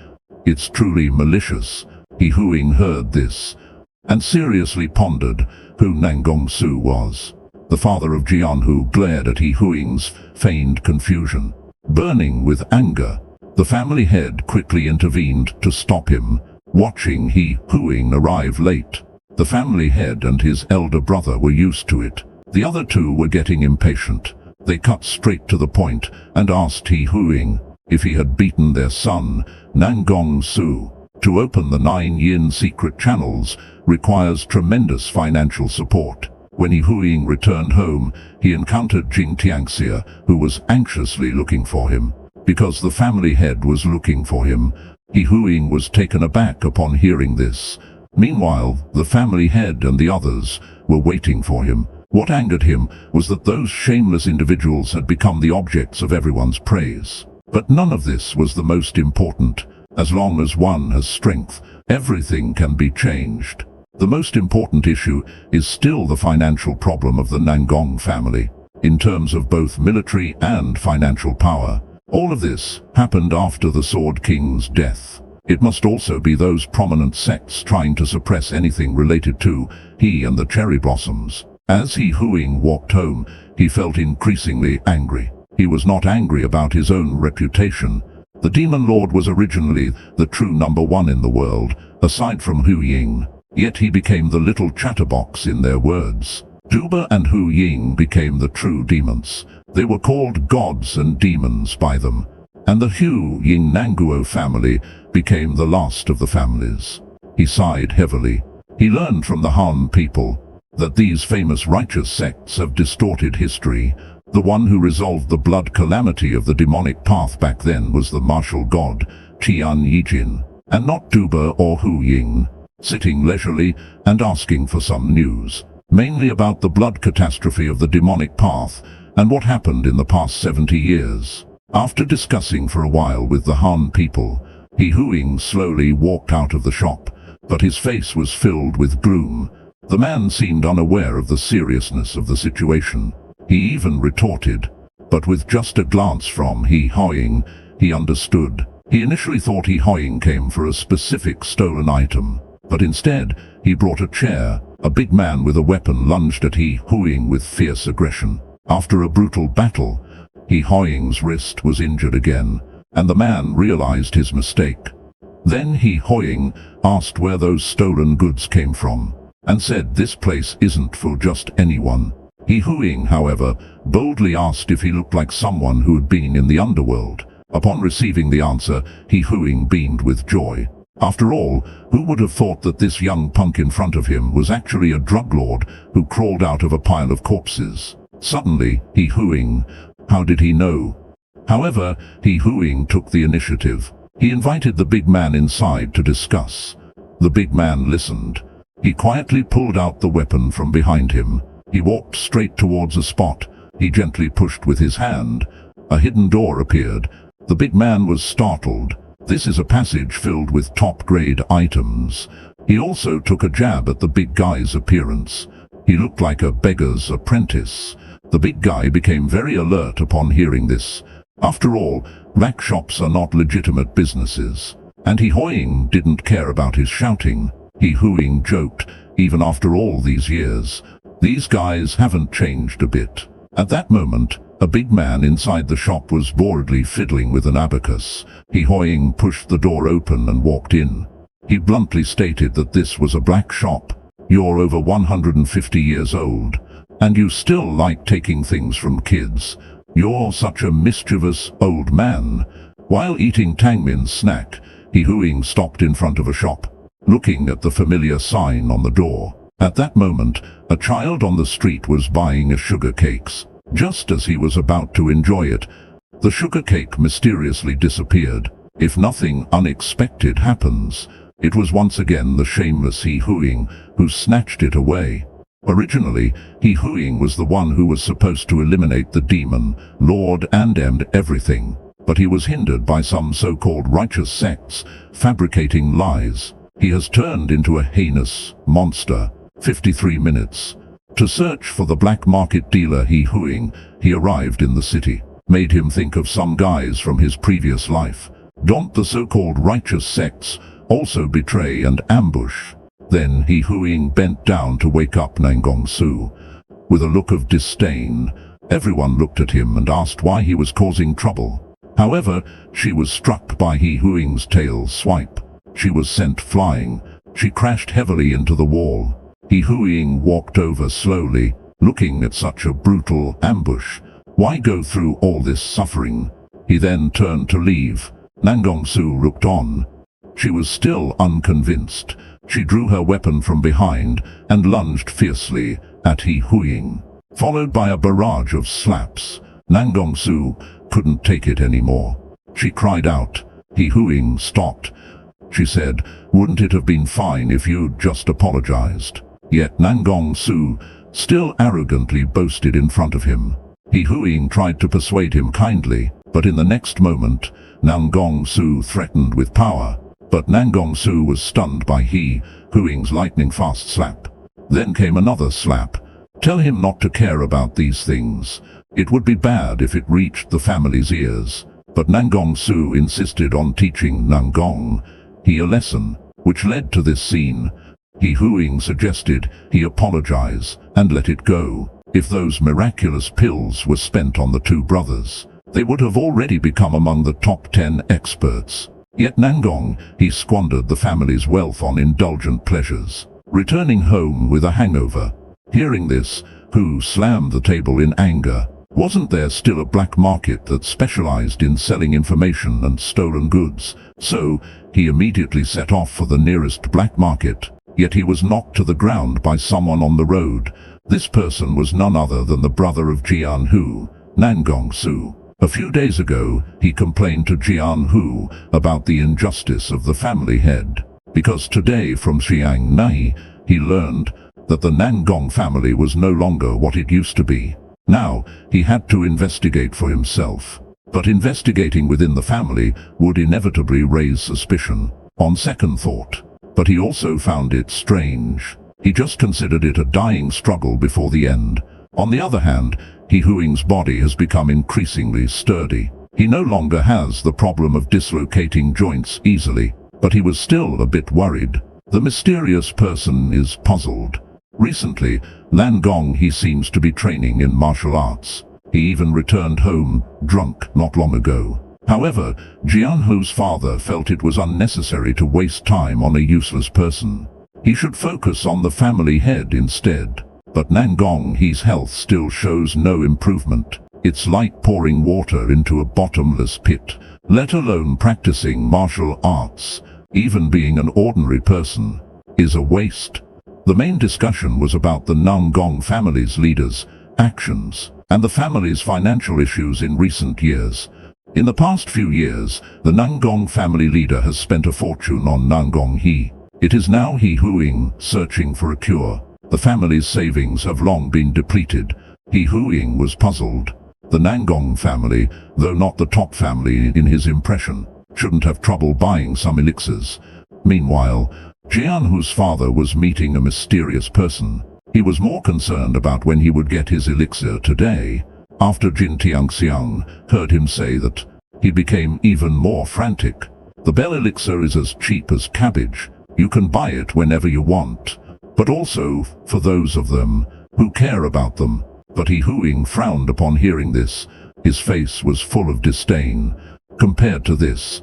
It's truly malicious. He Huiying heard this, and seriously pondered who Nangong Su was. The father of Jianhu glared at He Huiying's feigned confusion. Burning with anger, the family head quickly intervened to stop him. Watching He Huiying arrive late, the family head and his elder brother were used to it. The other two were getting impatient. They cut straight to the point and asked He Huiying if he had beaten their son, Nangong Su. To open the 9 yin secret channels requires tremendous financial support. When He Huiying returned home, he encountered Jing Tianxia, who was anxiously looking for him. Because the family head was looking for him, He Huiying was taken aback upon hearing this. Meanwhile, the family head and the others were waiting for him. What angered him was that those shameless individuals had become the objects of everyone's praise. But none of this was the most important. As long as one has strength, everything can be changed. The most important issue is still the financial problem of the Nangong family, in terms of both military and financial power. All of this happened after the Sword King's death. It must also be those prominent sects trying to suppress anything related to he and the cherry blossoms. As He Huiying walked home, he felt increasingly angry. He was not angry about his own reputation. The Demon Lord was originally the true #1 in the world, aside from Huiying. Yet he became the little chatterbox in their words. Duba and Huiying became the true demons. They were called gods and demons by them. And the Huiying Nanguo family became the last of the families. He sighed heavily. He learned from the Han people that these famous righteous sects have distorted history. The one who resolved the blood calamity of the demonic path back then was the martial god, Tian Yijin, and not Duba or Huiying. Sitting leisurely and asking for some news, mainly about the blood catastrophe of the demonic path and what happened in the past 70 years. After discussing for a while with the Han people, He Huiying slowly walked out of the shop, but his face was filled with gloom. The man seemed unaware of the seriousness of the situation. He even retorted, but with just a glance from He Hoying, he understood. He initially thought He Hoying came for a specific stolen item, but instead, he brought a chair. A big man with a weapon lunged at He Hoying with fierce aggression. After a brutal battle, He Hoying's wrist was injured again, and the man realized his mistake. Then He Hoying asked where those stolen goods came from, and said this place isn't for just anyone. He Hoying, however, boldly asked if he looked like someone who had been in the underworld. Upon receiving the answer, He Hoying beamed with joy. After all, who would have thought that this young punk in front of him was actually a drug lord who crawled out of a pile of corpses? Suddenly, He Hoying, how did he know? However, He Hoying took the initiative. He invited the big man inside to discuss. The big man listened. He quietly pulled out the weapon from behind him. He walked straight towards a spot. He gently pushed with his hand. A hidden door appeared. The big man was startled. This is a passage filled with top-grade items. He also took a jab at the big guy's appearance. He looked like a beggar's apprentice. The big guy became very alert upon hearing this. After all, black shops are not legitimate businesses. And He Hoying didn't care about his shouting. He Hoying joked, even after all these years, these guys haven't changed a bit. At that moment, a big man inside the shop was boredly fiddling with an abacus. He Hoying pushed the door open and walked in. He bluntly stated that this was a black shop. You're over 150 years old, and you still like taking things from kids. You're such a mischievous old man. While eating Tangmin's snack, He Hoying stopped in front of a shop, looking at the familiar sign on the door. At that moment, a child on the street was buying a sugar cakes. Just as he was about to enjoy it, the sugar cake mysteriously disappeared. If nothing unexpected happens, it was once again the shameless He Hoying who snatched it away. Originally, He Hoying was the one who was supposed to eliminate the demon lord and end everything, but he was hindered by some so-called righteous sects fabricating lies. He has turned into a heinous monster. 53 minutes. To search for the black market dealer He Hoying, he arrived in the city. Made him think of some guys from his previous life. Don't the so-called righteous sects also betray and ambush? Then He Hoying bent down to wake up ENGSUB. With a look of disdain, everyone looked at him and asked why he was causing trouble. However, she was struck by He Hoying's tail swipe. She was sent flying. She crashed heavily into the wall. He Hoying walked over slowly, looking at such a brutal ambush. Why go through all this suffering? He then turned to leave. ENGSUB looked on. She was still unconvinced. She drew her weapon from behind and lunged fiercely at He Hoying, followed by a barrage of slaps. ENGSUB couldn't take it anymore. She cried out. He Hoying stopped. She said, "Wouldn't it have been fine if you'd just apologized?" Yet ENGSUB still arrogantly boasted in front of him. He Hoying tried to persuade him kindly, but in the next moment, ENGSUB threatened with power. But ENGSUB was stunned by He Hoying's lightning-fast slap. Then came another slap. Tell him not to care about these things. It would be bad if it reached the family's ears. But ENGSUB insisted on teaching He a lesson, which led to this scene. He Hoying suggested he apologize and let it go. If those miraculous pills were spent on the two brothers, they would have already become among the top 10 experts. Yet he squandered the family's wealth on indulgent pleasures, returning home with a hangover. Hearing this, Hu slammed the table in anger. Wasn't there still a black market that specialized in selling information and stolen goods? So, he immediately set off for the nearest black market. Yet he was knocked to the ground by someone on the road. This person was none other than the brother of Hu, ENGSUB. A few days ago, he complained to Hu about the injustice of the family head. Because today from Xiang Nai, he learned that the Nangong family was no longer what it used to be. Now, he had to investigate for himself. But investigating within the family would inevitably raise suspicion, on second thought. But he also found it strange He just considered it a dying struggle before the end. On the other hand, He Huing's body has become increasingly sturdy. He no longer has the problem of dislocating joints easily, but he was still a bit worried. The mysterious person is puzzled. Recently, Lan Gong he seems to be training in martial arts. He even returned home, drunk, not long ago. However, Jianhu's father felt it was unnecessary to waste time on a useless person. He should focus on the family head instead. But Nangong he's health still shows no improvement. It's like pouring water into a bottomless pit, let alone practicing martial arts. Even being an ordinary person is a waste. The main discussion was about the Nangong family's leaders' actions and the family's financial issues in recent years. In the past few years, the Nangong family leader has spent a fortune on Nangong He. It is now He Huing searching for a cure. The family's savings have long been depleted. He Huing was puzzled. The Nangong family, though not the top family in his impression, shouldn't have trouble buying some elixirs. Meanwhile, Jianhu's father was meeting a mysterious person. He was more concerned about when he would get his elixir today. After Jin Tiangxiang heard him say that, he became even more frantic. The bell elixir is as cheap as cabbage. You can buy it whenever you want. But also, for those of them who care about them. But He Huing frowned upon hearing this. His face was full of disdain. Compared to this,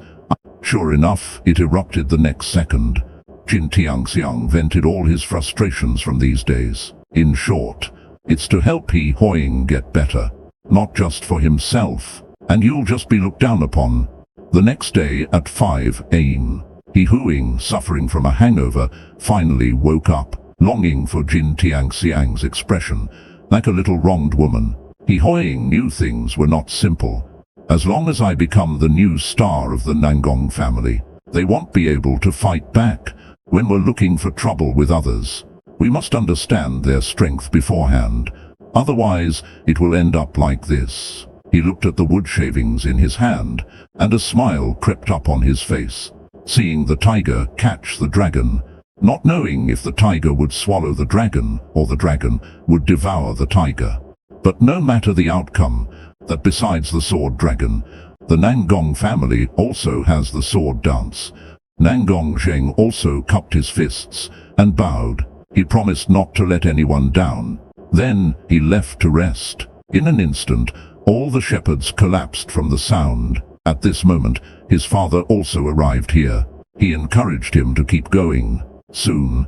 sure enough, it erupted the next second. Jin Tiangxiang vented all his frustrations from these days. In short, it's to help He Huing get better, not just for himself, and you'll just be looked down upon. The next day at 5 a.m., He Huing, suffering from a hangover, finally woke up, longing for Jin Tiangxiang's expression, like a little wronged woman. He Huing knew things were not simple. As long as I become the new star of the Nangong family, they won't be able to fight back. When we're looking for trouble with others, we must understand their strength beforehand. Otherwise, it will end up like this. He looked at the wood shavings in his hand, and a smile crept up on his face. Seeing the tiger catch the dragon, not knowing if the tiger would swallow the dragon or the dragon would devour the tiger. But no matter the outcome, that besides the sword dragon, the Nangong family also has the sword dance. Nangong Zheng also cupped his fists and bowed. He promised not to let anyone down. Then he left to rest. In an instant, all the shepherds collapsed from the sound. At this moment, his father also arrived here. He encouraged him to keep going. Soon,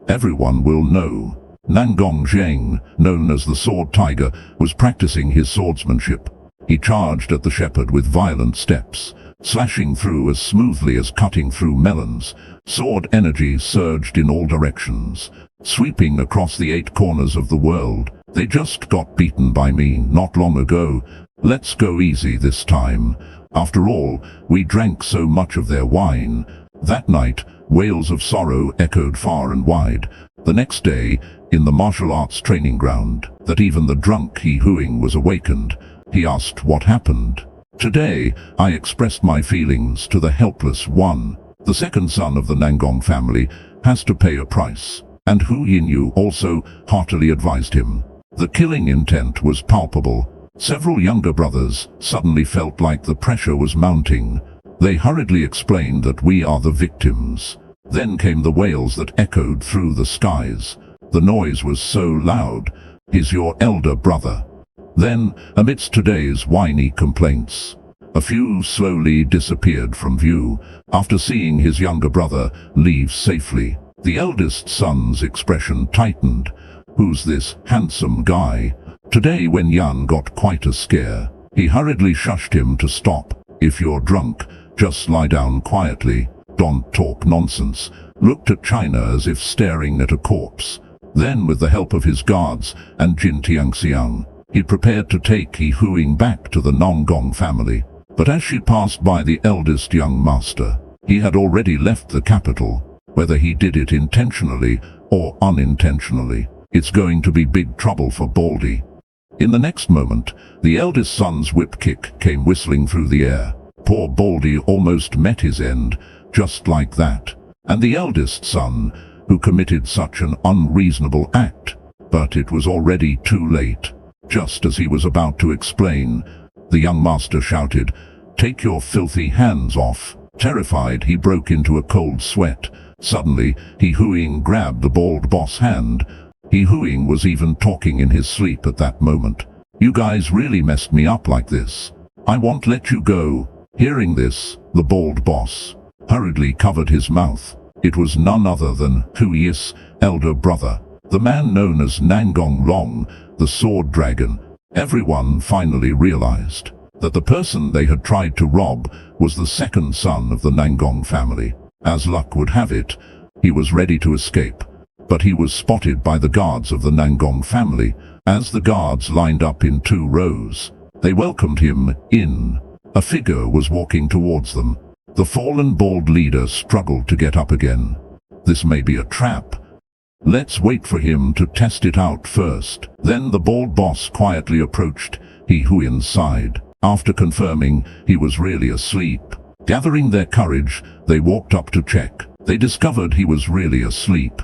everyone will know. Nangong Zheng, known as the Sword Tiger, was practicing his swordsmanship. He charged at the shepherd with violent steps, slashing through as smoothly as cutting through melons. Sword energy surged in all directions, sweeping across the 8 corners of the world. They just got beaten by me not long ago. Let's go easy this time. After all, we drank so much of their wine. That night, wails of sorrow echoed far and wide. The next day, in the martial arts training ground, that even the drunk He Huing was awakened. He asked what happened. Today, I expressed my feelings to the helpless one. The second son of the Nangong family has to pay a price. And Hu Yinyu also heartily advised him. The killing intent was palpable. Several younger brothers suddenly felt like the pressure was mounting. They hurriedly explained that we are the victims. Then came the wails that echoed through the skies. The noise was so loud. Is your elder brother? Then, amidst today's whiny complaints, a few slowly disappeared from view after seeing his younger brother leave safely. The eldest son's expression tightened. Who's this handsome guy? Today when Yan got quite a scare, he hurriedly shushed him to stop. If you're drunk, just lie down quietly. Don't talk nonsense. Looked at China as if staring at a corpse. Then with the help of his guards and Jin Tiangxiang, he prepared to take He Huing back to the Nangong family. But as she passed by the eldest young master, he had already left the capital. Whether he did it intentionally or unintentionally, it's going to be big trouble for Baldy. In the next moment, the eldest son's whip kick came whistling through the air. Poor Baldy almost met his end, just like that. And the eldest son, who committed such an unreasonable act. But it was already too late. Just as he was about to explain, the young master shouted, "Take your filthy hands off." Terrified, he broke into a cold sweat. Suddenly, He Huing grabbed the bald boss' hand. He Huing was even talking in his sleep at that moment. "You guys really messed me up like this. I won't let you go." Hearing this, the bald boss hurriedly covered his mouth. It was none other than Hui's elder brother, the man known as Nangong Long, the sword dragon. Everyone finally realized that the person they had tried to rob was the second son of the Nangong family. As luck would have it, he was ready to escape, but he was spotted by the guards of the Nangong family. As the guards lined up in 2 rows, they welcomed him in. A figure was walking towards them. The fallen bald leader struggled to get up again. "This may be a trap. Let's wait for him to test it out first." Then the bald boss quietly approached He Huin's side. After confirming he was really asleep, gathering their courage, they walked up to check. They discovered he was really asleep.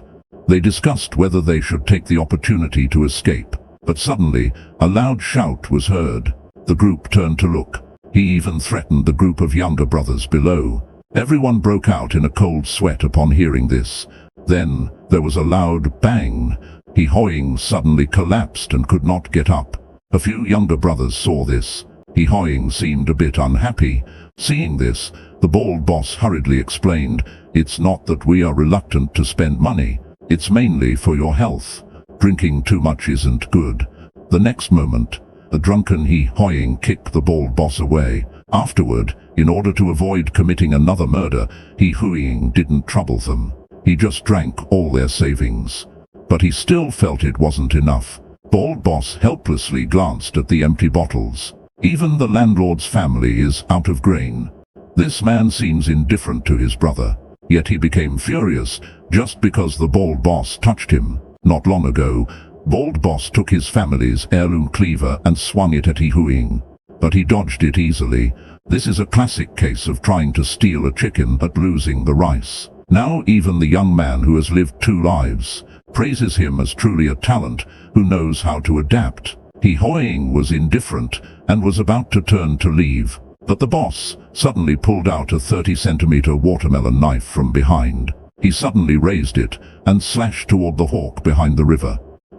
They discussed whether they should take the opportunity to escape. But suddenly, a loud shout was heard. The group turned to look. He even threatened the group of younger brothers below. Everyone broke out in a cold sweat upon hearing this. Then, there was a loud bang. He Huing suddenly collapsed and could not get up. A few younger brothers saw this. He Huing seemed a bit unhappy. Seeing this, the bald boss hurriedly explained, "It's not that we are reluctant to spend money. It's mainly for your health. Drinking too much isn't good." The next moment, a drunken He Huing kicked the bald boss away. Afterward, in order to avoid committing another murder, He Huing didn't trouble them. He just drank all their savings. But he still felt it wasn't enough. Bald boss helplessly glanced at the empty bottles. Even the landlord's family is out of grain. This man seems indifferent to his brother. Yet he became furious just because the bald boss touched him. Not long ago, bald boss took his family's heirloom cleaver and swung it at He Huing. But he dodged it easily. This is a classic case of trying to steal a chicken but losing the rice. Now even the young man who has lived 2 lives praises him as truly a talent who knows how to adapt. He Huing was indifferent and was about to turn to leave, but the boss suddenly pulled out a 30-centimeter watermelon knife from behind. He suddenly raised it and slashed toward the hawk behind the river.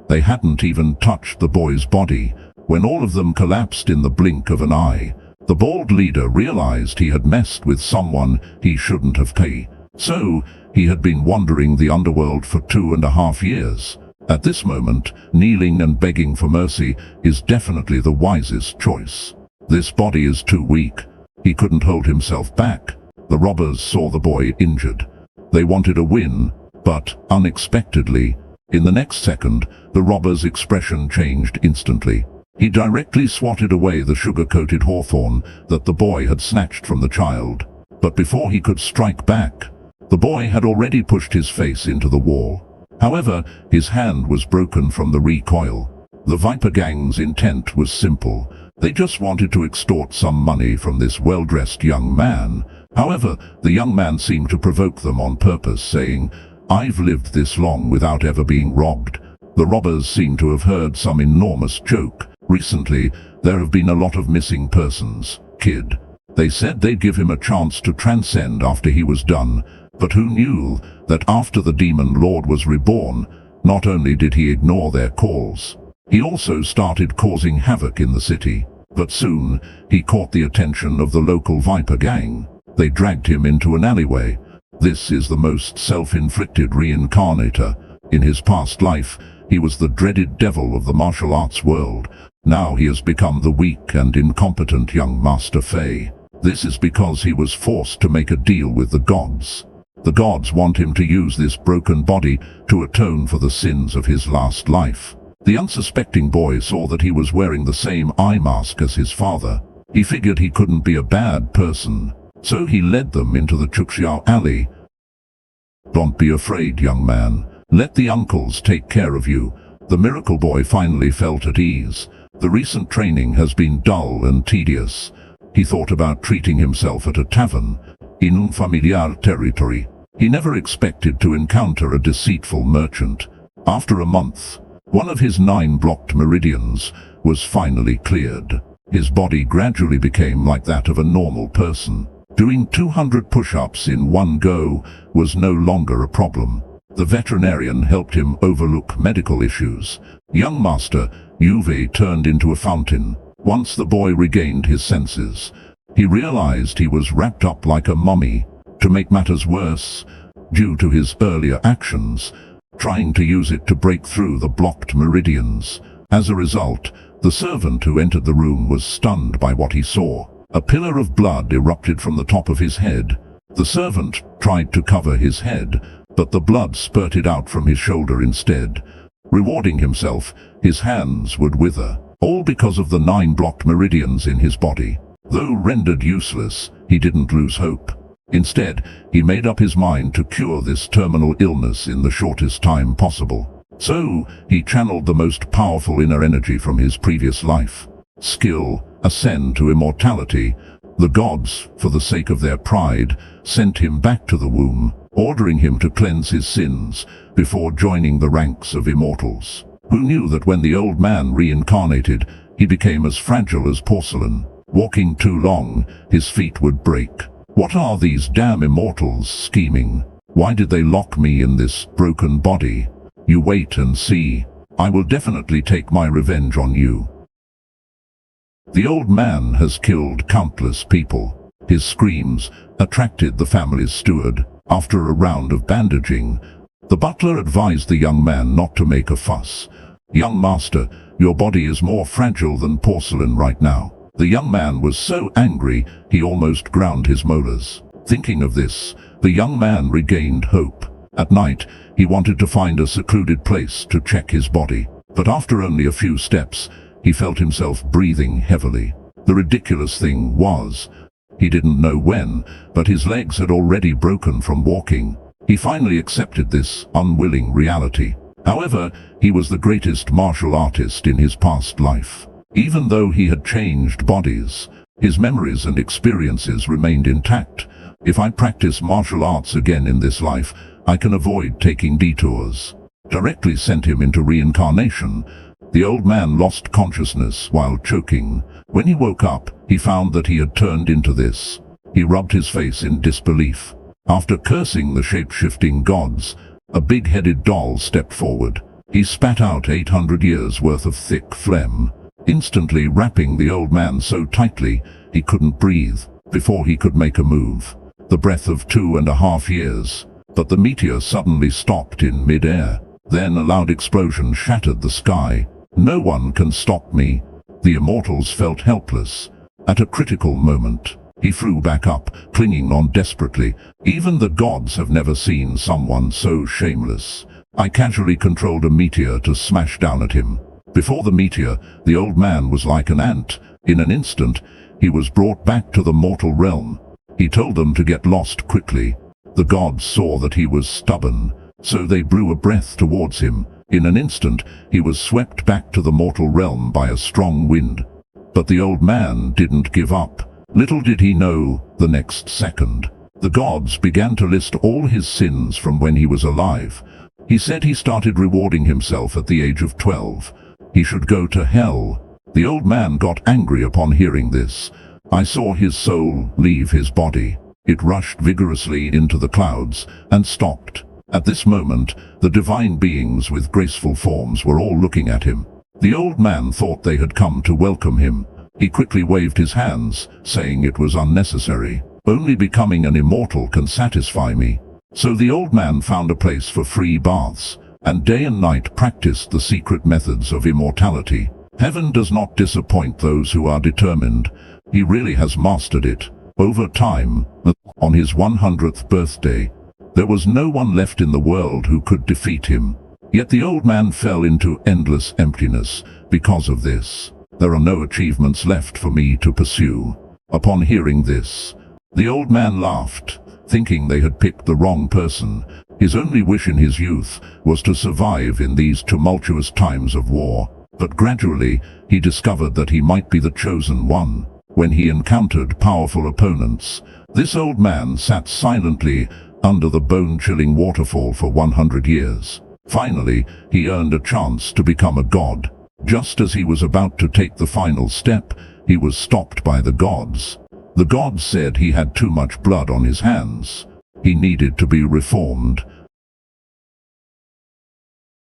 They hadn't even touched the boy's body when all of them collapsed in the blink of an eye. The bald leader realized he had messed with someone he shouldn't have paid. So, he had been wandering the underworld for 2.5 years. At this moment, kneeling and begging for mercy is definitely the wisest choice. This body is too weak. He couldn't hold himself back. The robbers saw the boy injured. They wanted a win, but unexpectedly, in the next second, the robber's expression changed instantly. He directly swatted away the sugar-coated hawthorn that the boy had snatched from the child. But before he could strike back, the boy had already pushed his face into the wall. However, his hand was broken from the recoil. The Viper Gang's intent was simple. They just wanted to extort some money from this well-dressed young man. However, the young man seemed to provoke them on purpose, saying, "I've lived this long without ever being robbed." The robbers seemed to have heard some enormous joke. "Recently, there have been a lot of missing persons, kid." They said they'd give him a chance to transcend after he was done. But who knew that after the demon lord was reborn, not only did he ignore their calls, he also started causing havoc in the city. But soon, he caught the attention of the local Viper Gang. They dragged him into an alleyway. This is the most self-inflicted reincarnator. In his past life, he was the dreaded devil of the martial arts world. Now he has become the weak and incompetent young Master Fei. This is because he was forced to make a deal with the gods. The gods want him to use this broken body to atone for the sins of his last life. The unsuspecting boy saw that he was wearing the same eye mask as his father. He figured he couldn't be a bad person, so he led them into the Chuxiao alley. "Don't be afraid, young man. Let the uncles take care of you." The miracle boy finally felt at ease. The recent training has been dull and tedious. He thought about treating himself at a tavern in unfamiliar territory. He never expected to encounter a deceitful merchant. After a month, one of his 9 blocked meridians was finally cleared. His body gradually became like that of a normal person. Doing 200 push-ups in one go was no longer a problem. The veterinarian helped him overlook medical issues. Young master Uwe turned into a fountain. Once the boy regained his senses, he realized he was wrapped up like a mummy. To make matters worse, due to his earlier actions, trying to use it to break through the blocked meridians. As a result, the servant who entered the room was stunned by what he saw. A pillar of blood erupted from the top of his head. The servant tried to cover his head, but the blood spurted out from his shoulder instead. Rewarding himself, his hands would wither, all because of the 9 blocked meridians in his body. Though rendered useless, he didn't lose hope. Instead, he made up his mind to cure this terminal illness in the shortest time possible. So, he channeled the most powerful inner energy from his previous life. Skill, ascend to immortality. The gods, for the sake of their pride, sent him back to the womb, ordering him to cleanse his sins before joining the ranks of immortals. Who knew that when the old man reincarnated, he became as fragile as porcelain. Walking too long, his feet would break. What are these damn immortals scheming? Why did they lock me in this broken body? You wait and see. I will definitely take my revenge on you. The old man has killed countless people. His screams attracted the family's steward. After a round of bandaging, the butler advised the young man not to make a fuss. Young master, your body is more fragile than porcelain right now. The young man was so angry, he almost ground his molars. Thinking of this, the young man regained hope. At night, he wanted to find a secluded place to check his body. But after only a few steps, he felt himself breathing heavily. The ridiculous thing was, he didn't know when, but his legs had already broken from walking. He finally accepted this unwilling reality. However, he was the greatest martial artist in his past life. Even though he had changed bodies, his memories and experiences remained intact. If I practice martial arts again in this life, I can avoid taking detours. Directly sent him into reincarnation. The old man lost consciousness while choking. When he woke up, he found that he had turned into this. He rubbed his face in disbelief. After cursing the shape-shifting gods, a big-headed doll stepped forward. He spat out 800 years worth of thick phlegm, instantly wrapping the old man so tightly he couldn't breathe. Before he could make a move, the breath of 2.5 years. But the meteor suddenly stopped in mid-air. Then a loud explosion shattered the sky. No one can stop me. The immortals felt helpless. At a critical moment, he flew back up, clinging on desperately. Even the gods have never seen someone so shameless. I casually controlled a meteor to smash down at him. Before the meteor, the old man was like an ant. In an instant, he was brought back to the mortal realm. He told them to get lost quickly. The gods saw that he was stubborn, so they blew a breath towards him. In an instant, he was swept back to the mortal realm by a strong wind. But the old man didn't give up. Little did he know, the next second, the gods began to list all his sins from when he was alive. He said he started rewarding himself at the age of 12. He should go to hell. The old man got angry upon hearing this. I saw his soul leave his body. It rushed vigorously into the clouds and stopped. At this moment, the divine beings with graceful forms were all looking at him. The old man thought they had come to welcome him. He quickly waved his hands, saying it was unnecessary. Only becoming an immortal can satisfy me. So the old man found a place for free baths, and day and night practiced the secret methods of immortality. Heaven does not disappoint those who are determined. He really has mastered it. Over time, on his 100th birthday, there was no one left in the world who could defeat him. Yet the old man fell into endless emptiness because of this. There are no achievements left for me to pursue. Upon hearing this, the old man laughed, thinking they had picked the wrong person. His only wish in his youth was to survive in these tumultuous times of war. But gradually, he discovered that he might be the chosen one. When he encountered powerful opponents, this old man sat silently, under the bone-chilling waterfall for 100 years. Finally, he earned a chance to become a god. Just as he was about to take the final step, he was stopped by the gods. The gods said he had too much blood on his hands. He needed to be reformed,